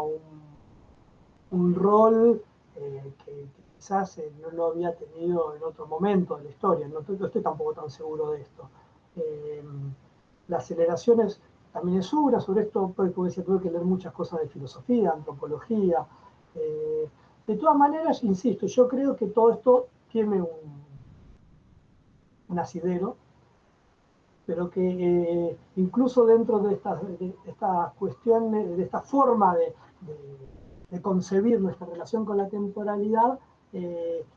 un rol que quizás no lo había tenido en otro momento de la historia. No estoy tampoco tan seguro de esto. La aceleración también es sobre esto tuve que leer muchas cosas de filosofía, antropología. De todas maneras, insisto, yo creo que todo esto tiene un asidero, pero que incluso dentro de estas cuestiones, de esta forma de concebir nuestra relación con la temporalidad,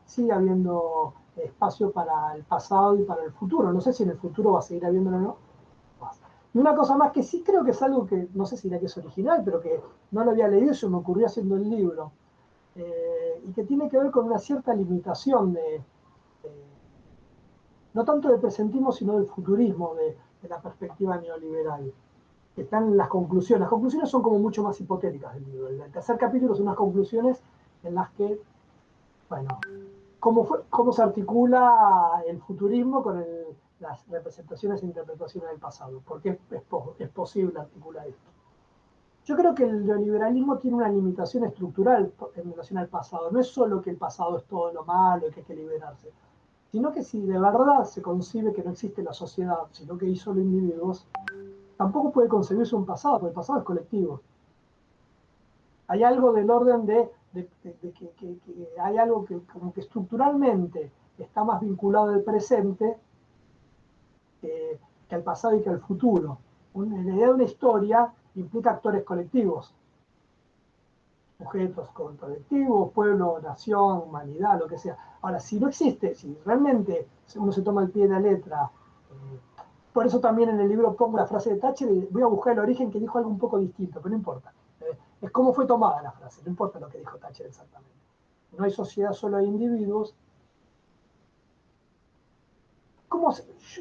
sigue habiendo espacio para el pasado y para el futuro. No sé si en el futuro va a seguir habiéndolo o no. Y una cosa más que sí creo que es algo que, no sé si era que es original, pero que no lo había leído y se me ocurrió haciendo el libro, y que tiene que ver con una cierta limitación no tanto del presentismo, sino del futurismo de la perspectiva neoliberal, que están en las conclusiones. Las conclusiones son como mucho más hipotéticas del libro. El tercer capítulo son unas conclusiones en las que, bueno, cómo se articula el futurismo con las representaciones e interpretaciones del pasado, porque es posible articular esto. Yo creo que el neoliberalismo tiene una limitación estructural en relación al pasado. No es solo que el pasado es todo lo malo y que hay que liberarse, sino que si de verdad se concibe que no existe la sociedad, sino que hay solo individuos, tampoco puede concebirse un pasado, porque el pasado es colectivo. Hay algo del orden de que hay algo que como que estructuralmente está más vinculado al presente que al pasado y que al futuro. La idea de una historia implica actores colectivos, sujetos colectivos, pueblo, nación, humanidad, lo que sea. Ahora, si no existe, si realmente uno se toma el pie de la letra, por eso también en el libro pongo la frase de Thatcher, voy a buscar el origen, que dijo algo un poco distinto, pero no importa. Es cómo fue tomada la frase, no importa lo que dijo Thatcher exactamente. No hay sociedad, solo hay individuos.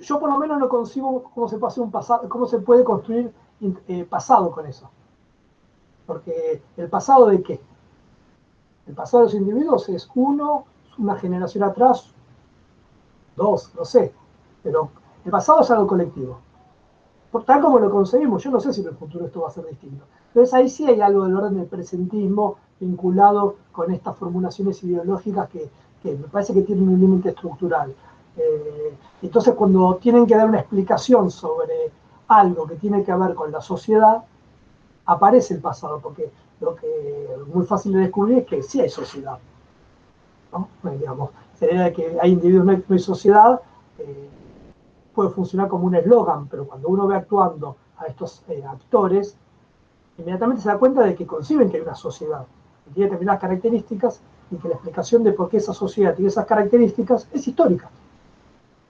Yo por lo menos no concibo cómo se puede hacer un pasado, cómo se puede construir pasado con eso. Porque ¿el pasado de qué? El pasado de los individuos es una generación atrás, dos, no sé. Pero el pasado es algo colectivo. Por tal como lo concebimos, yo no sé si en el futuro esto va a ser distinto. Entonces ahí sí hay algo del orden del presentismo vinculado con estas formulaciones ideológicas que me parece que tienen un límite estructural. Entonces cuando tienen que dar una explicación sobre algo que tiene que ver con la sociedad, aparece el pasado, porque lo que es muy fácil de descubrir es que sí hay sociedad, ¿no? Digamos, sería que hay individuos, no hay sociedad, puede funcionar como un eslogan, pero cuando uno ve actuando a estos actores, inmediatamente se da cuenta de que conciben que hay una sociedad, que tiene determinadas características y que la explicación de por qué esa sociedad tiene esas características es histórica.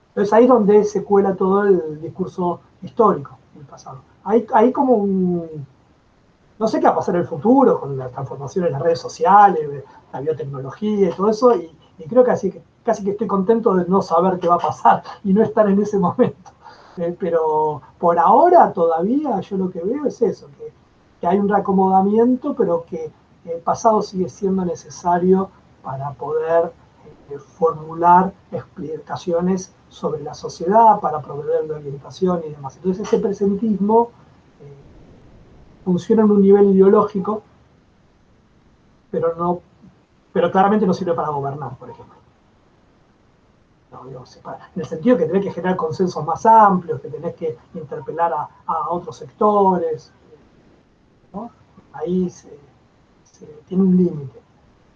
Entonces ahí es donde se cuela todo el discurso histórico del pasado. Hay como un... No sé qué va a pasar en el futuro con la transformación en las redes sociales, la biotecnología y todo eso, y creo que casi que estoy contento de no saber qué va a pasar y no estar en ese momento. Pero por ahora todavía yo lo que veo es eso, que hay un reacomodamiento, pero que el pasado sigue siendo necesario para poder formular explicaciones sobre la sociedad, para proveer de orientación y demás. Entonces ese presentismo funciona en un nivel ideológico, pero claramente no sirve para gobernar, por ejemplo. No, en el sentido que tenés que generar consensos más amplios, que tenés que interpelar a otros sectores, ¿no? Ahí se tiene un límite.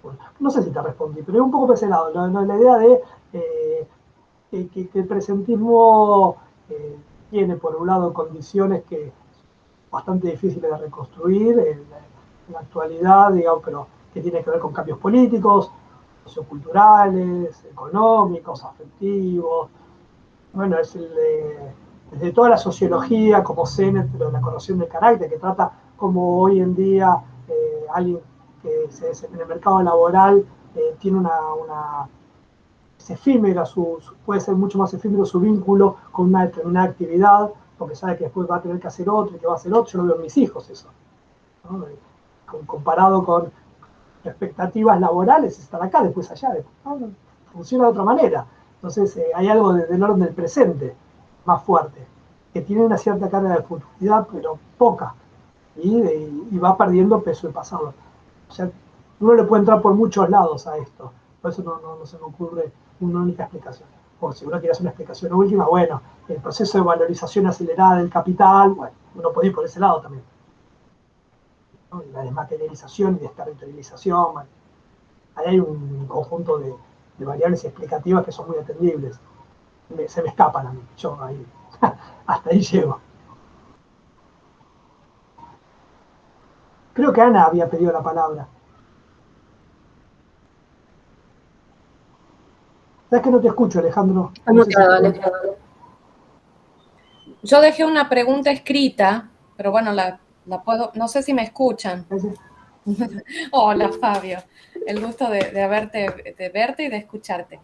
Bueno, no sé si te respondí, pero es un poco por ese lado, la idea de que el presentismo tiene, por un lado, condiciones que bastante difíciles de reconstruir en la actualidad, digamos, pero que tiene que ver con cambios políticos, socioculturales, económicos, afectivos. Bueno, es desde toda la sociología, como Sennett, pero la corrosión del carácter, que trata como hoy en día alguien que en el mercado laboral tiene es efímera, puede ser mucho más efímero su vínculo con una determinada actividad, porque sabe que después va a tener que hacer otro y que va a hacer otro. Yo lo veo en mis hijos eso, ¿no? Comparado con expectativas laborales, estar acá, después allá, ¿no? Funciona de otra manera. Entonces hay algo del orden del presente más fuerte, que tiene una cierta carga de futuridad, pero poca, y va perdiendo peso el pasado. O sea, uno le puede entrar por muchos lados a esto, por eso no se me ocurre una única explicación. O si uno quiere hacer una explicación última, bueno, el proceso de valorización acelerada del capital, bueno, uno puede ir por ese lado también, ¿no? La desmaterialización y desterritorialización, bueno, ahí hay un conjunto de variables explicativas que son muy atendibles. se me escapan a mí. Yo ahí, hasta ahí llego. Creo que Ana había pedido la palabra. ¿Sabes que no te escucho, Alejandro? No sé si Yo dejé una pregunta escrita, pero bueno, la puedo, no sé si me escuchan. Hola, Fabio. El gusto de verte y de escucharte.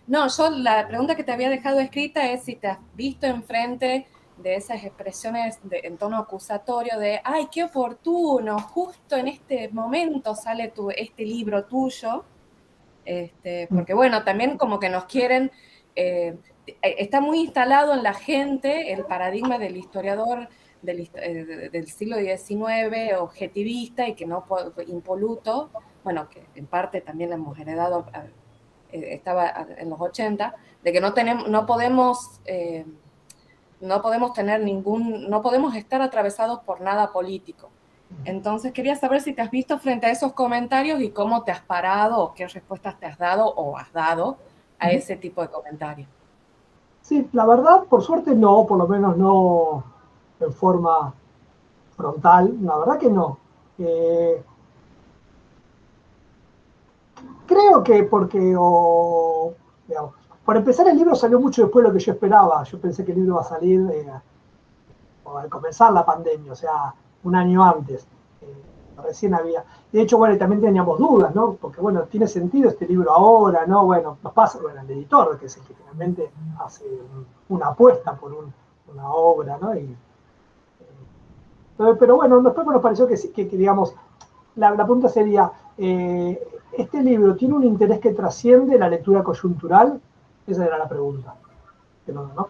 No, yo la pregunta que te había dejado escrita es si te has visto enfrente de esas expresiones en tono acusatorio de ¡ay, qué oportuno! Justo en este momento sale este libro tuyo. Porque bueno, también como que nos quieren, está muy instalado en la gente el paradigma del historiador del siglo XIX, objetivista y que no impoluto, bueno, que en parte también la hemos heredado, estaba en los 80, de que no podemos estar atravesados por nada político. Entonces quería saber si te has visto frente a esos comentarios y cómo te has parado o qué respuestas te has dado o has dado a ese tipo de comentarios. Sí, la verdad, por suerte no, por lo menos no en forma frontal, la verdad que no. Creo que porque, digamos, por empezar el libro salió mucho después de lo que yo esperaba. Yo pensé que el libro iba a salir al comenzar la pandemia, o sea, un año antes. Recién había. De hecho, bueno, también teníamos dudas, ¿no? Porque, bueno, ¿tiene sentido este libro ahora, no? Bueno, nos pasa, bueno, el editor, que es el que finalmente hace una apuesta por una obra, ¿no? Pero bueno, después nos pareció que digamos, la pregunta sería, ¿este libro tiene un interés que trasciende la lectura coyuntural? Esa era la pregunta. ¿No?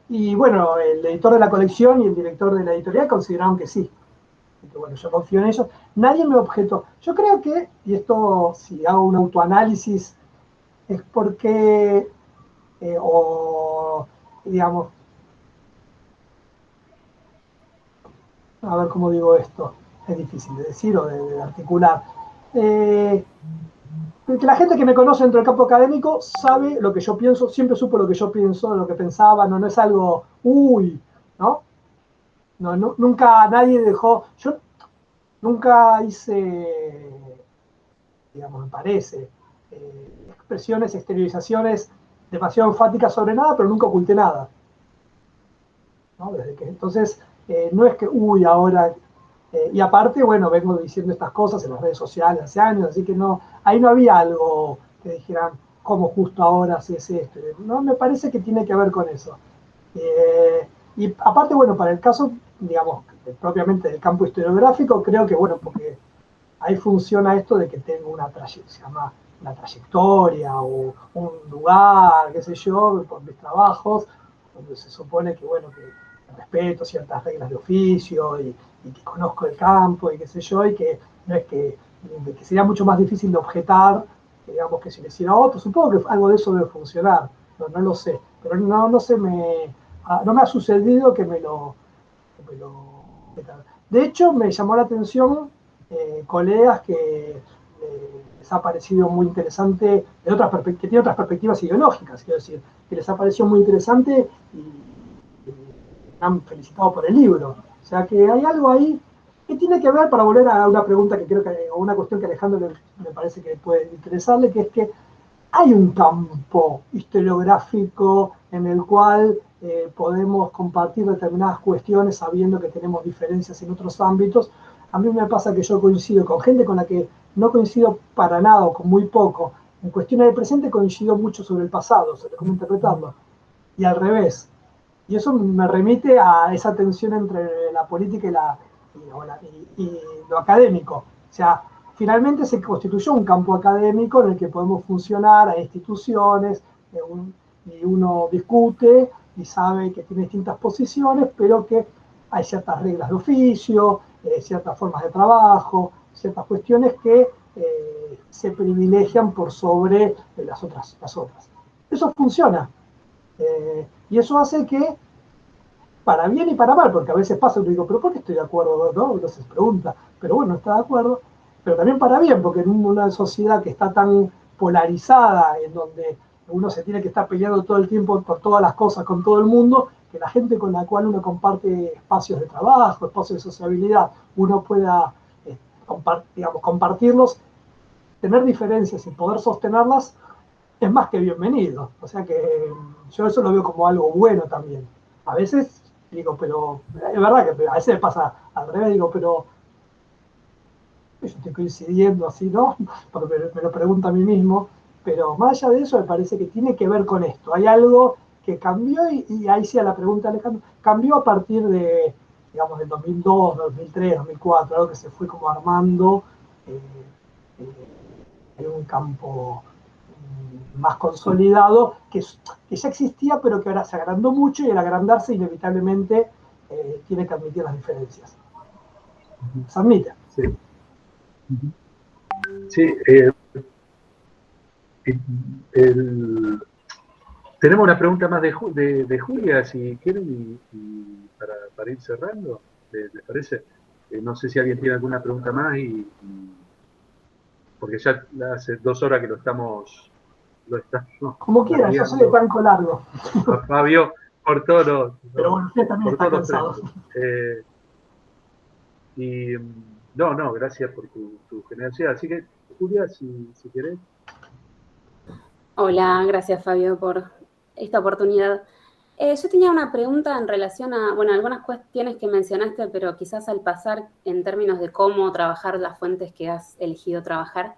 Y bueno, el editor de la colección y el director de la editorial consideraron que sí. Que bueno, yo confío en ellos. Nadie me objetó. Yo creo que, y esto si hago un autoanálisis, es porque, digamos, a ver cómo digo esto, es difícil de decir o de articular. Porque la gente que me conoce dentro del campo académico sabe lo que yo pienso, siempre supo lo que yo pienso, lo que pensaba, no es algo, ¿no? No, nunca nadie dejó, yo nunca hice, digamos, me parece, expresiones, exteriorizaciones demasiado enfáticas sobre nada, pero nunca oculté nada. ¿No? Entonces, no es que, ahora, y aparte, bueno, vengo diciendo estas cosas en las redes sociales hace años, así que no, ahí no había algo que dijeran, ¿cómo justo ahora haces esto? No, me parece que tiene que ver con eso. Y aparte, bueno, para el caso, digamos, propiamente del campo historiográfico, creo que, bueno, porque ahí funciona esto de que tengo una trayectoria o un lugar, qué sé yo, por mis trabajos, donde se supone que, bueno, que respeto ciertas reglas de oficio y que conozco el campo y qué sé yo, y que no es que sería mucho más difícil de objetar, digamos, que si le hiciera otro. Supongo que algo de eso debe funcionar, no lo sé, pero no me ha sucedido que me lo. De hecho, me llamó la atención colegas que les ha parecido muy interesante, que tiene otras perspectivas ideológicas, quiero decir, que les ha parecido muy interesante y me han felicitado por el libro. O sea que hay algo ahí que tiene que ver, para volver a una pregunta que creo que, o una cuestión que a Alejandro me parece que puede interesarle, que es que hay un campo historiográfico en el cual podemos compartir determinadas cuestiones sabiendo que tenemos diferencias en otros ámbitos. A mí me pasa que yo coincido con gente con la que no coincido para nada o con muy poco. En cuestiones del presente coincido mucho sobre el pasado, sobre cómo interpretarlo. Y al revés. Y eso me remite a esa tensión entre la política y lo académico. O sea, finalmente se constituyó un campo académico en el que podemos funcionar, hay instituciones, y uno discute y sabe que tiene distintas posiciones, pero que hay ciertas reglas de oficio, ciertas formas de trabajo, ciertas cuestiones que se privilegian por sobre las otras. Eso funciona. Y eso hace que, para bien y para mal, porque a veces pasa y digo, pero ¿por qué estoy de acuerdo? ¿No? Entonces pregunta, pero bueno, está de acuerdo, pero también para bien, porque en una sociedad que está tan polarizada, en donde uno se tiene que estar peleando todo el tiempo por todas las cosas con todo el mundo, que la gente con la cual uno comparte espacios de trabajo, espacios de sociabilidad, uno pueda compartirlos, tener diferencias y poder sostenerlas, es más que bienvenido. O sea que yo eso lo veo como algo bueno también. A veces digo, pero es verdad que a veces me pasa al revés, digo, pero yo estoy coincidiendo así, ¿no? Porque me lo pregunto a mí mismo, pero más allá de eso me parece que tiene que ver con esto. Hay algo que cambió y ahí sí a la pregunta, Alejandro, cambió a partir de, digamos, del 2002, 2003, 2004, algo que se fue como armando en un campo más consolidado, que ya existía, pero que ahora se agrandó mucho y al agrandarse inevitablemente tiene que admitir las diferencias. Se admite. Sí. Sí, tenemos una pregunta más de Julia, si quieren, y para ir cerrando, ¿les parece? No sé si alguien tiene alguna pregunta más, porque ya hace 2 horas que lo estamos como quieran, yo soy de banco largo. A Fabio, por todos pero bueno, usted también está cansado. No, gracias por tu generosidad. Así que, Julia, si querés. Hola, gracias Fabio por esta oportunidad. Yo tenía una pregunta en relación a, bueno, algunas cuestiones que mencionaste, pero quizás al pasar en términos de cómo trabajar las fuentes que has elegido trabajar.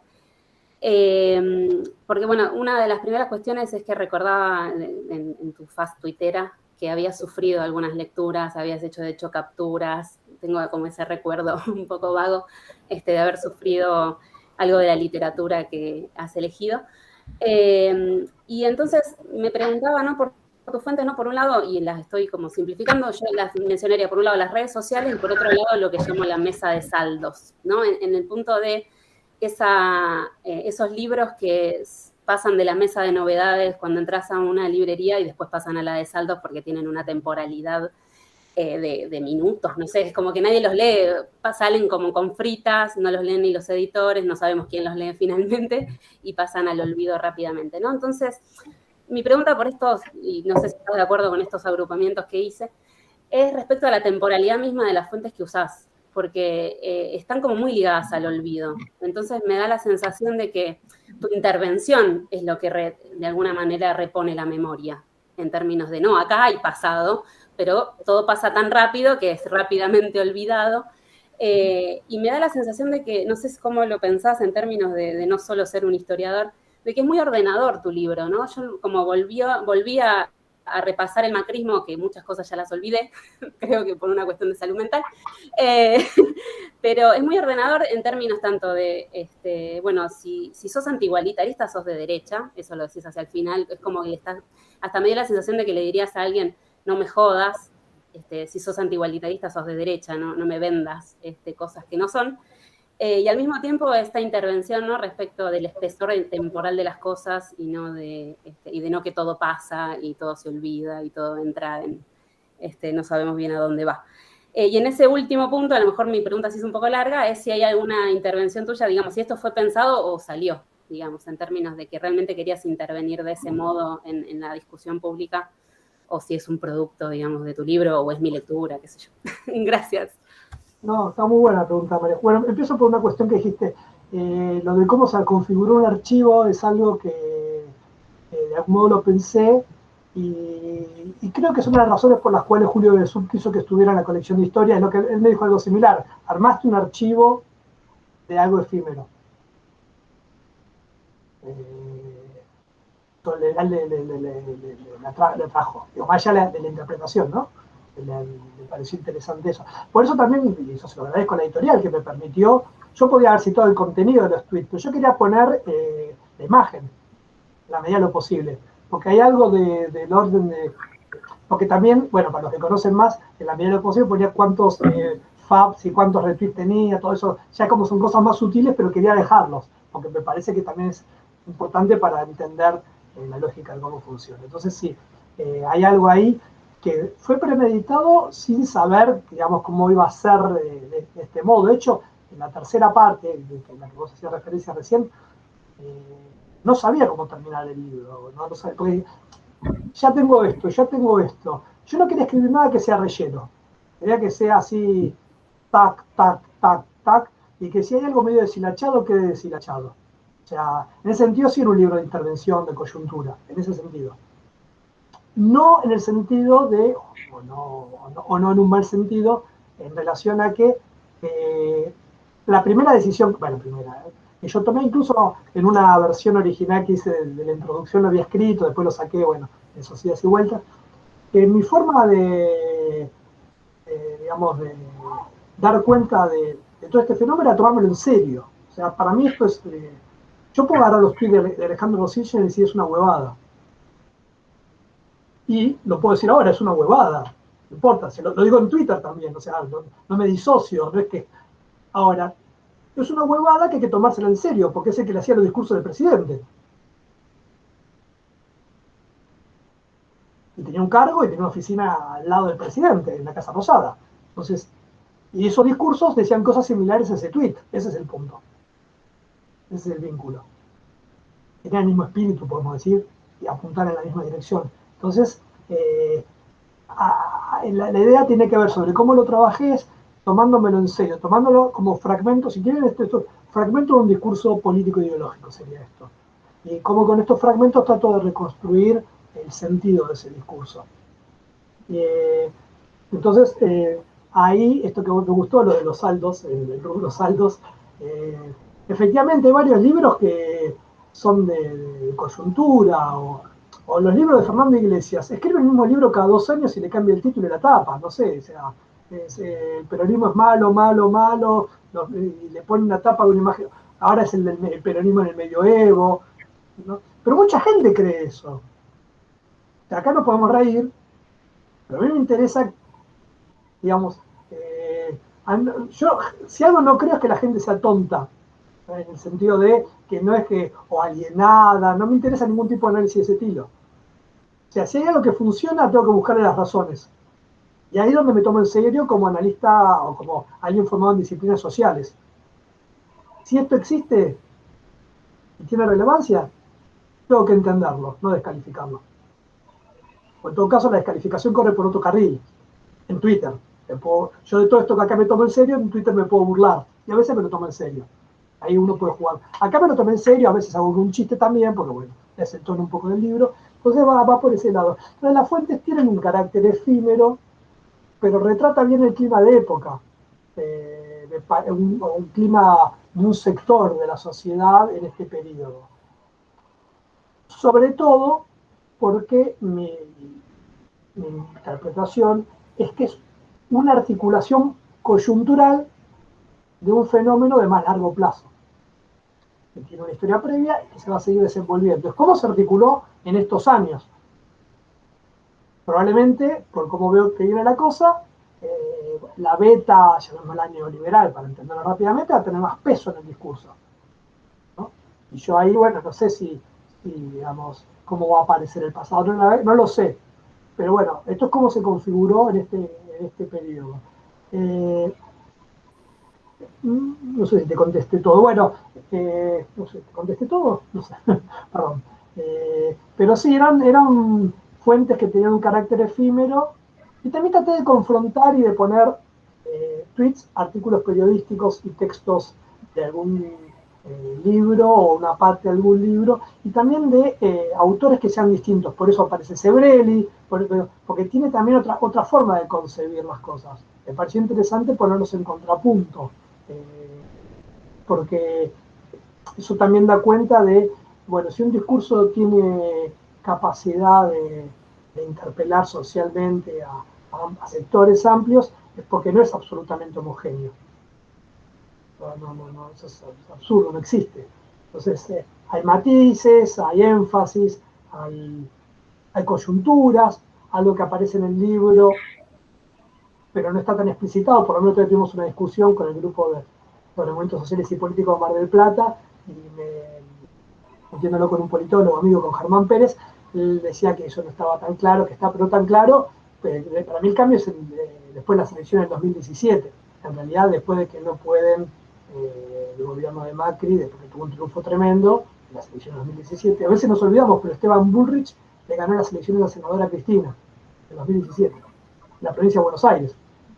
Porque, bueno, una de las primeras cuestiones es que recordaba en tu faz tuitera que habías sufrido algunas lecturas, habías hecho de hecho capturas, tengo como ese recuerdo un poco vago de haber sufrido algo de la literatura que has elegido. Y entonces me preguntaba, ¿no? Por tus fuentes, ¿no? Por un lado, y las estoy como simplificando, yo las mencionaría por un lado las redes sociales y por otro lado lo que llamo la mesa de saldos, ¿no? En el punto de esos libros que pasan de la mesa de novedades cuando entras a una librería y después pasan a la de saldos porque tienen una temporalidad de minutos, no sé, es como que nadie los lee, salen como con fritas, no los leen ni los editores, no sabemos quién los lee finalmente y pasan al olvido rápidamente, ¿no? Entonces, mi pregunta por estos, y no sé si estás de acuerdo con estos agrupamientos que hice, es respecto a la temporalidad misma de las fuentes que usás, porque están como muy ligadas al olvido. Entonces me da la sensación de que tu intervención es lo que de alguna manera repone la memoria, en términos de, no, acá hay pasado, pero todo pasa tan rápido que es rápidamente olvidado. Y me da la sensación de que, no sé cómo lo pensás en términos de no solo ser un historiador, de que es muy ordenador tu libro, ¿no? Yo como volví a repasar el macrismo, que muchas cosas ya las olvidé, creo que por una cuestión de salud mental, pero es muy ordenador en términos tanto de, bueno, si sos antigualitarista, sos de derecha, eso lo decís hacia el final, es como que hasta me dio la sensación de que le dirías a alguien, no me jodas, si sos antigualitarista, sos de derecha, no me vendas cosas que no son. Y al mismo tiempo esta intervención, ¿no? Respecto del espesor temporal de las cosas y de no que todo pasa y todo se olvida y todo entra en, no sabemos bien a dónde va. Y en ese último punto, a lo mejor mi pregunta sí es un poco larga, es si hay alguna intervención tuya, digamos, si esto fue pensado o salió, digamos, en términos de que realmente querías intervenir de ese modo en la discusión pública, o si es un producto, digamos, de tu libro o es mi lectura, qué sé yo. Gracias. No, está muy buena la pregunta, María. Bueno, empiezo por una cuestión que dijiste. Lo de cómo se configuró un archivo es algo que de algún modo lo pensé y creo que son las razones por las cuales Julio Besub quiso que estuviera en la colección de historia. Es lo que él me dijo algo similar. Armaste un archivo de algo efímero. Le trajo, digo, más allá de la interpretación, ¿no? Me pareció interesante eso. Por eso también, y eso se lo agradezco a la editorial, que me permitió, yo podía haber citado el contenido de los tweets, pero yo quería poner la imagen, en la medida de lo posible, porque hay algo del orden de... Porque también, bueno, para los que conocen más, en la medida de lo posible ponía cuántos faps y cuántos retweets tenía, todo eso, ya como son cosas más sutiles, pero quería dejarlos, porque me parece que también es importante para entender la lógica de cómo funciona. Entonces sí, hay algo ahí que fue premeditado sin saber, digamos, cómo iba a ser de este modo. De hecho, en la tercera parte, en la que vos hacías referencia recién, no sabía cómo terminar el libro, no sabía, porque ya tengo esto, ya tengo esto. Yo no quería escribir nada que sea relleno, quería que sea así, tac, tac, tac, tac, y que si hay algo medio deshilachado, quede deshilachado. O sea, en ese sentido sí era un libro de intervención, de coyuntura, en ese sentido. No en el sentido de, o no en un mal sentido, en relación a que la primera decisión, bueno, que yo tomé incluso en una versión original que hice de la introducción, lo había escrito, después lo saqué, bueno, eso sí, así vuelta, que mi forma de digamos, de dar cuenta de todo este fenómeno era tomármelo en serio. O sea, para mí esto es, yo puedo agarrar los tweets de Alejandro Rosilla y decir es una huevada. Y lo puedo decir ahora, es una huevada. No importa, lo digo en Twitter también, o sea, no me disocio, no es que... Ahora, es una huevada que hay que tomársela en serio, porque es el que le hacía los discursos del presidente. Y tenía un cargo y tenía una oficina al lado del presidente, en la Casa Rosada. Entonces, y esos discursos decían cosas similares a ese tweet. Ese es el punto. Ese es el vínculo. Tenían el mismo espíritu, podemos decir, y apuntar en la misma dirección. Entonces, la idea tiene que ver sobre cómo lo trabajé, es tomándomelo en serio, tomándolo como fragmento, si quieren, esto fragmento de un discurso político ideológico sería esto. Y cómo con estos fragmentos trato de reconstruir el sentido de ese discurso. Entonces, ahí, esto que me gustó, lo de los saldos, el rubro saldos, efectivamente hay varios libros que son de coyuntura, o los libros de Fernando Iglesias. Escribe el mismo libro cada 2 años y le cambia el título y la tapa, no sé, o sea, el peronismo es malo, malo, malo, y le pone una tapa de una imagen, ahora es el peronismo en el medioevo, ¿no? Pero mucha gente cree eso. Acá nos podemos reír, pero a mí me interesa, digamos, yo si algo no creo es que la gente sea tonta, en el sentido de que no es que, o alienada, no me interesa ningún tipo de análisis de ese estilo. O sea, si hay algo que funciona, tengo que buscarle las razones. Y ahí es donde me tomo en serio como analista o como alguien formado en disciplinas sociales. Si esto existe y tiene relevancia, tengo que entenderlo, no descalificarlo. O en todo caso, la descalificación corre por otro carril, en Twitter. Yo de todo esto que acá me tomo en serio, en Twitter me puedo burlar. Y a veces me lo tomo en serio. Ahí uno puede jugar. Acá me lo tomé en serio, a veces hago un chiste también, porque bueno, es el tono un poco del libro. Entonces va por ese lado. Entonces las fuentes tienen un carácter efímero, pero retrata bien el clima de época. Un clima de un sector de la sociedad en este periodo. Sobre todo porque mi interpretación es que es una articulación coyuntural de un fenómeno de más largo plazo, que tiene una historia previa y que se va a seguir desenvolviendo. Entonces, ¿cómo se articuló en estos años? Probablemente, por cómo veo que viene la cosa, la beta, llamémosla neoliberal para entenderlo rápidamente, va a tener más peso en el discurso, ¿no? Y yo ahí, bueno, no sé si digamos, cómo va a aparecer el pasado, no lo sé. Pero bueno, esto es cómo se configuró en este periodo. No sé si te contesté todo. Bueno, no sé, ¿te contesté todo? No sé, perdón. Pero sí, eran fuentes que tenían un carácter efímero y también traté de confrontar y de poner tweets, artículos periodísticos y textos de algún libro o una parte de algún libro y también de autores que sean distintos. Por eso aparece Sebrelli, porque tiene también otra forma de concebir las cosas. Me pareció interesante ponerlos en contrapunto, porque eso también da cuenta de, bueno, si un discurso tiene capacidad de interpelar socialmente a sectores amplios, es porque no es absolutamente homogéneo. No, eso es absurdo, no existe. Entonces, hay matices, hay énfasis, hay coyunturas, algo que aparece en el libro, pero no está tan explicitado. Por lo menos tuvimos una discusión con el grupo de movimientos sociales y políticos de Mar del Plata, y metiéndolo con un politólogo amigo, con Germán Pérez, él decía que eso no estaba tan claro, que está pero tan claro. Para mí el cambio es después de las elecciones del 2017. En realidad, después de que no pueden el gobierno de Macri, después que tuvo un triunfo tremendo, en las elecciones de 2017. A veces nos olvidamos, pero Esteban Bullrich le ganó las elecciones a la senadora Cristina en 2017, en la provincia de Buenos Aires.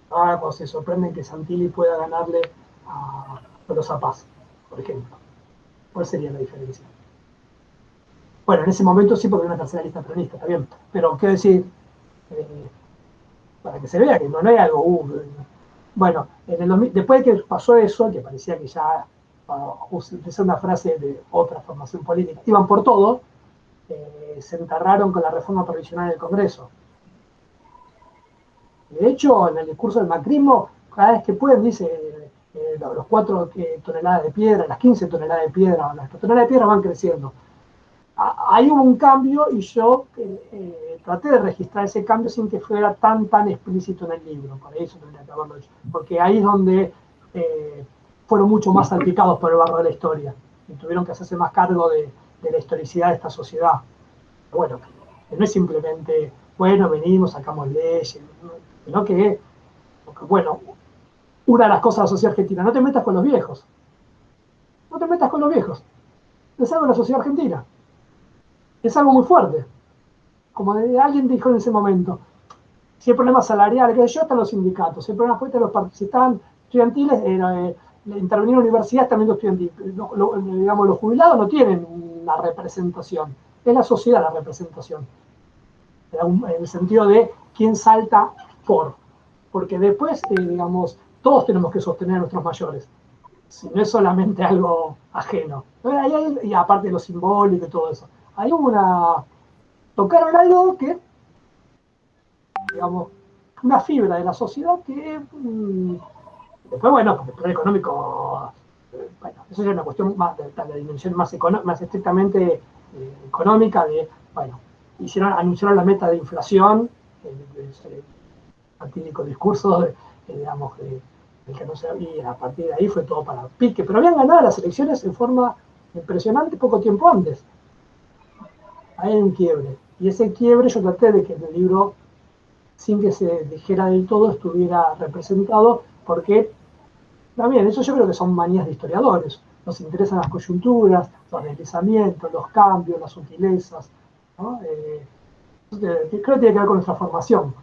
Ahora cuando se sorprenden que Santilli pueda ganarle a Tolosa Paz, por ejemplo. ¿Cuál sería la diferencia? Bueno, en ese momento sí, porque era una tercera lista peronista, está bien. Pero quiero decir, para que se vea que no hay algo... bueno, después de que pasó eso, que parecía que ya, para utilizar una frase de otra formación política, iban por todo, se enterraron con la reforma provisional del Congreso. De hecho, en el discurso del macrismo, cada vez que pueden, dice los 4 toneladas de piedra, las 15 toneladas de piedra, las toneladas de piedra van creciendo. Ahí hubo un cambio y yo traté de registrar ese cambio sin que fuera tan explícito en el libro. Por eso tendría que haberlo hecho. Porque ahí es donde fueron mucho más salpicados por el barro de la historia y tuvieron que hacerse más cargo de la historicidad de esta sociedad. Pero bueno, no es simplemente, bueno, venimos, sacamos leyes, sino que, bueno, una de las cosas de la sociedad argentina, no te metas con los viejos. No te metas con los viejos. Es algo de la sociedad argentina. Es algo muy fuerte. Como alguien dijo en ese momento, si hay problemas salariales, que yo, están los sindicatos, si hay problemas fuertes, si están estudiantiles, intervenir en la universidad también los estudiantiles. Digamos, los jubilados no tienen una representación, es la sociedad la representación. En el sentido de quién salta porque después, digamos, todos tenemos que sostener a nuestros mayores. Si no es solamente algo ajeno. Y aparte de lo simbólico y todo eso. Hay tocaron algo que, digamos, una fibra de la sociedad que, después, bueno, porque el plan económico, bueno, eso ya es una cuestión más de la dimensión más estrictamente económica, bueno, anunciaron la meta de inflación, el fatídico discurso, digamos, el que no se y a partir de ahí fue todo para pique, pero habían ganado las elecciones en forma impresionante poco tiempo antes. Hay un quiebre, y ese quiebre yo traté de que en el libro, sin que se dijera del todo, estuviera representado, porque también eso yo creo que son manías de historiadores, nos interesan las coyunturas, los deslizamientos, los cambios, las sutilezas, ¿no? Creo que tiene que ver con nuestra formación.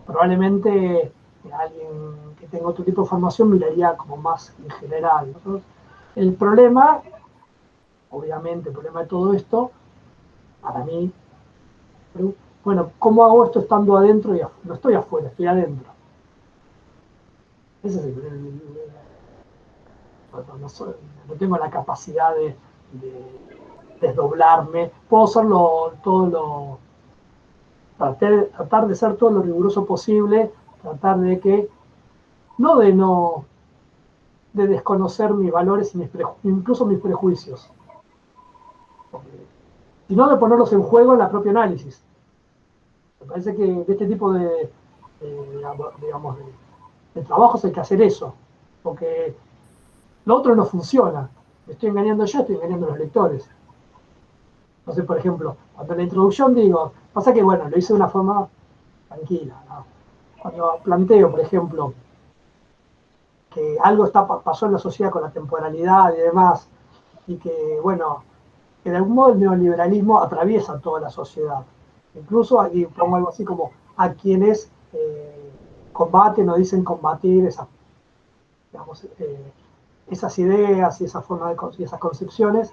Probablemente alguien que tenga otro tipo de formación miraría como más en general, ¿no? El problema, obviamente, el problema de todo esto, para mí, bueno, ¿cómo hago esto estando adentro y no estoy afuera, estoy adentro? Ese es no tengo la capacidad de desdoblarme, puedo hacerlo tratar de ser todo lo riguroso posible, tratar de desconocer mis valores y incluso mis prejuicios, sino de ponerlos en juego en la propia análisis. Me parece que de este tipo de trabajos hay que hacer eso, porque lo otro no funciona. Me estoy engañando yo, estoy engañando a los lectores. Entonces, por ejemplo, cuando en la introducción digo, pasa que, bueno, lo hice de una forma tranquila, ¿no? Cuando planteo, por ejemplo, que algo pasó en la sociedad con la temporalidad y demás, y que, bueno, que de algún modo el neoliberalismo atraviesa toda la sociedad. Incluso aquí pongo algo así como a quienes combaten o dicen combatir esas ideas y esa forma y esas concepciones,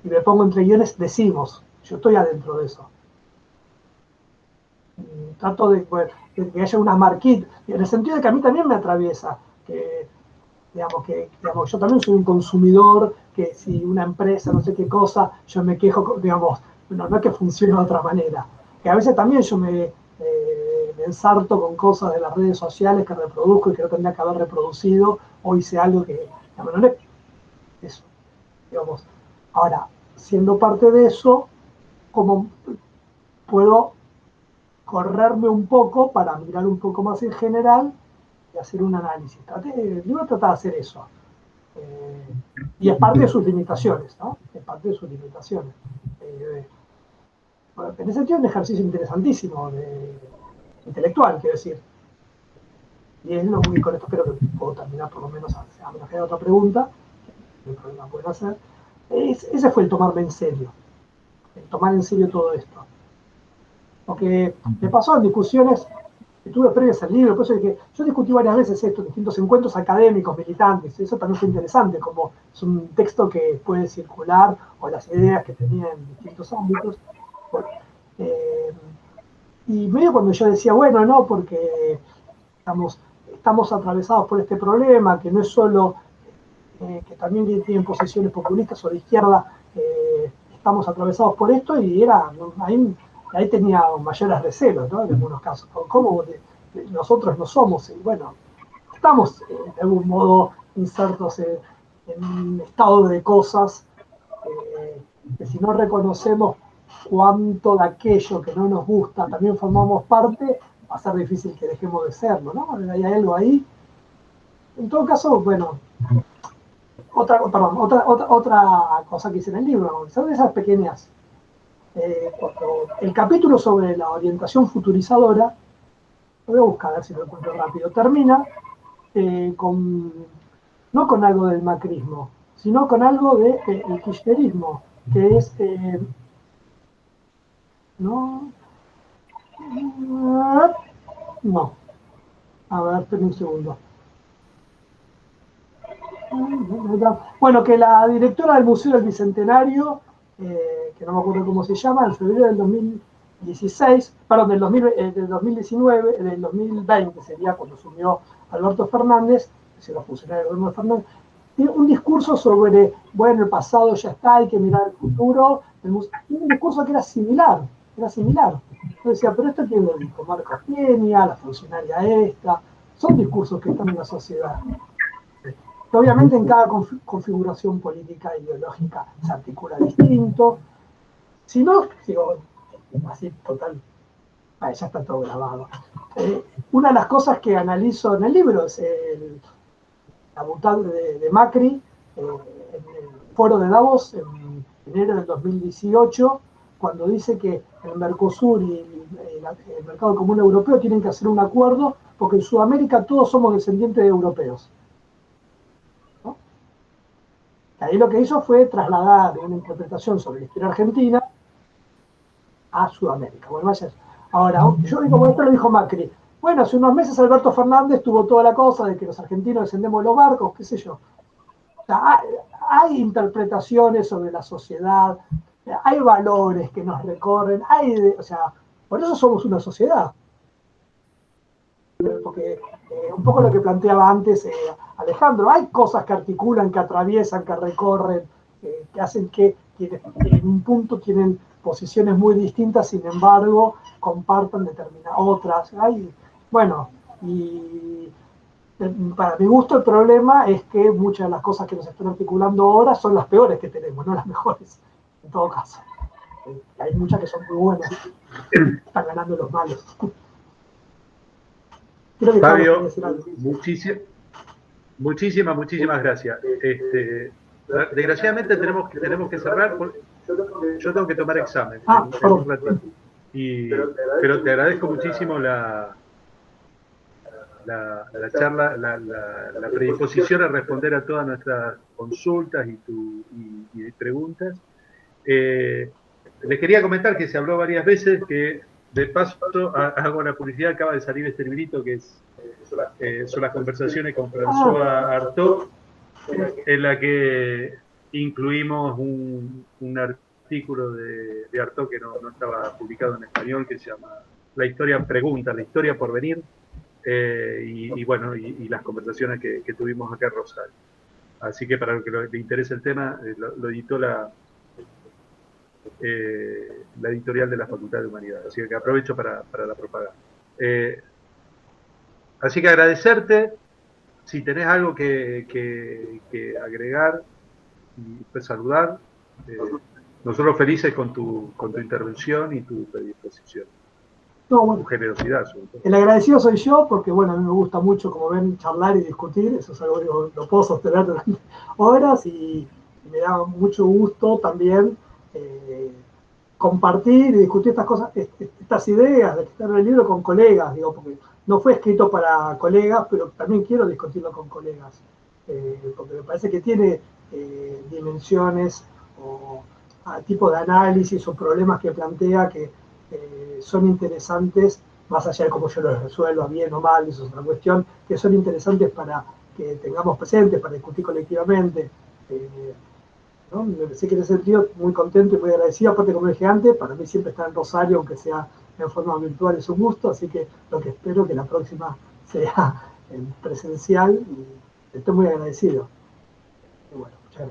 y me pongo entre guiones, decimos, yo estoy adentro de eso. Trato de que haya unas marquitas, en el sentido de que a mí también me atraviesa, que yo también soy un consumidor, que si una empresa, no sé qué cosa, yo me quejo, digamos, no es que funcione de otra manera, que a veces también yo me ensarto con cosas de las redes sociales que reproduzco y que no tendría que haber reproducido, o hice algo que, digamos, no es eso, digamos. Ahora, siendo parte de eso, ¿cómo puedo correrme un poco para mirar un poco más en general y hacer un análisis? El libro trata de hacer eso. Y es parte de sus limitaciones, ¿no? Es parte de sus limitaciones. Bueno, en ese sentido es un ejercicio interesantísimo, intelectual, quiero decir. Y es lo único, con esto espero que puedo terminar por lo menos, a menos que haya otra pregunta. no hay problema, puedo hacer. Ese fue el tomarme en serio, el tomar en serio todo esto. Porque me pasó en discusiones que tuve previas al libro, por eso dije, yo discutí varias veces esto, en distintos encuentros académicos, militantes, eso también fue interesante, como es un texto que puede circular, o las ideas que tenía en distintos ámbitos. Y medio cuando yo decía, bueno, no, porque estamos atravesados por este problema, que no es solo, que también tienen posiciones populistas o de izquierda, estamos atravesados por esto, y ahí tenía mayores recelos, ¿no? En algunos casos. ¿Cómo nosotros no somos? Y bueno, estamos de algún modo insertos en un estado de cosas que si no reconocemos cuánto de aquello que no nos gusta también formamos parte, va a ser difícil que dejemos de serlo, ¿no? Hay algo ahí. En todo caso, bueno, otra cosa que hice en el libro, son esas pequeñas. El capítulo sobre la orientación futurizadora, lo voy a buscar a ver si lo encuentro rápido, termina no con algo del macrismo, sino con algo del kirchnerismo, que es no, a ver, espera un segundo. Bueno, que la directora del Museo del Bicentenario, que no me acuerdo cómo se llama, en febrero del 2016, perdón, del 2019, del 2020 sería cuando asumió Alberto Fernández, que era funcionario del gobierno de Fernández, tiene un discurso sobre, bueno, el pasado ya está, hay que mirar el futuro, un discurso que era similar. Yo decía, pero esto quién lo dijo, Marcos Peña, la funcionaria esta, son discursos que están en la sociedad. Obviamente en cada configuración política e ideológica se articula distinto. Si no, digo, así total, ya está todo grabado. Una de las cosas que analizo en el libro es la voluntad de Macri en el foro de Davos en enero del 2018, cuando dice que el Mercosur y el Mercado Común Europeo tienen que hacer un acuerdo porque en Sudamérica todos somos descendientes de europeos. ¿No? Ahí lo que hizo fue trasladar una interpretación sobre la historia argentina a Sudamérica. Bueno, ahora, yo digo, bueno, esto lo dijo Macri. Bueno, hace unos meses Alberto Fernández tuvo toda la cosa de que los argentinos descendemos de los barcos, qué sé yo. O sea, hay interpretaciones sobre la sociedad, hay valores que nos recorren, o sea, por eso somos una sociedad. Porque un poco lo que planteaba antes Alejandro, hay cosas que articulan, que atraviesan, que recorren, que hacen que en un punto tienen posiciones muy distintas, sin embargo, compartan determinadas otras. Bueno, y para mi gusto el problema es que muchas de las cosas que nos están articulando ahora son las peores que tenemos, no las mejores, en todo caso. Hay muchas que son muy buenas, están ganando los malos. Fabio, muchísimas gracias. Desgraciadamente tenemos que cerrar, yo tengo que tomar examen en un ratito. Pero te agradezco muchísimo la charla, la predisposición a responder a todas nuestras consultas y preguntas. Les quería comentar que se habló varias veces, que de paso hago la publicidad, acaba de salir este librito que son las conversaciones con François Artaud, en la que incluimos un artículo de Artaud que no estaba publicado en español, que se llama La historia pregunta, la historia por venir, y las conversaciones que tuvimos acá en Rosario. Así que para lo que le interese el tema, lo editó la editorial de la Facultad de Humanidades, así que aprovecho para la propaganda. Así que agradecerte, si tenés algo que agregar y pues saludar, nosotros felices con tu intervención y tu predisposición. No, bueno, tu generosidad. El agradecido soy yo, porque bueno, a mí me gusta mucho, como ven, charlar y discutir, eso es algo que lo puedo sostener durante horas, y me da mucho gusto también compartir y discutir estas cosas, estas ideas de que están en el libro con colegas, digo, porque no fue escrito para colegas, pero también quiero discutirlo con colegas. porque me parece que tiene dimensiones o tipos de análisis o problemas que plantea que son interesantes, más allá de cómo yo los resuelva bien o mal, eso es otra cuestión, que son interesantes para que tengamos presentes, para discutir colectivamente. ¿No? Me parece que en ese sentido muy contento y muy agradecido, aparte como dije antes, para mí siempre estar en Rosario, aunque sea en forma virtual, es un gusto, así que lo que espero que la próxima sea en presencial y estoy muy agradecido. Y bueno, muchas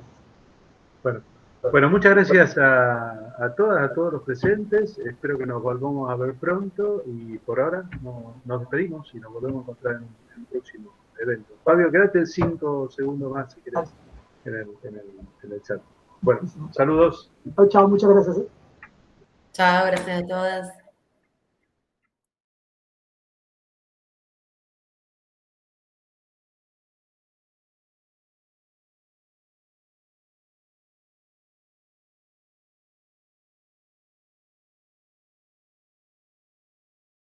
gracias. Bueno, muchas gracias a todas, a todos los presentes. Espero que nos volvamos a ver pronto y por ahora nos despedimos y nos volvemos a encontrar en un próximo evento. Fabio, quédate 5 segundos más si querés en el chat. Bueno, saludos. Chao, muchas gracias. Chao, gracias a todas.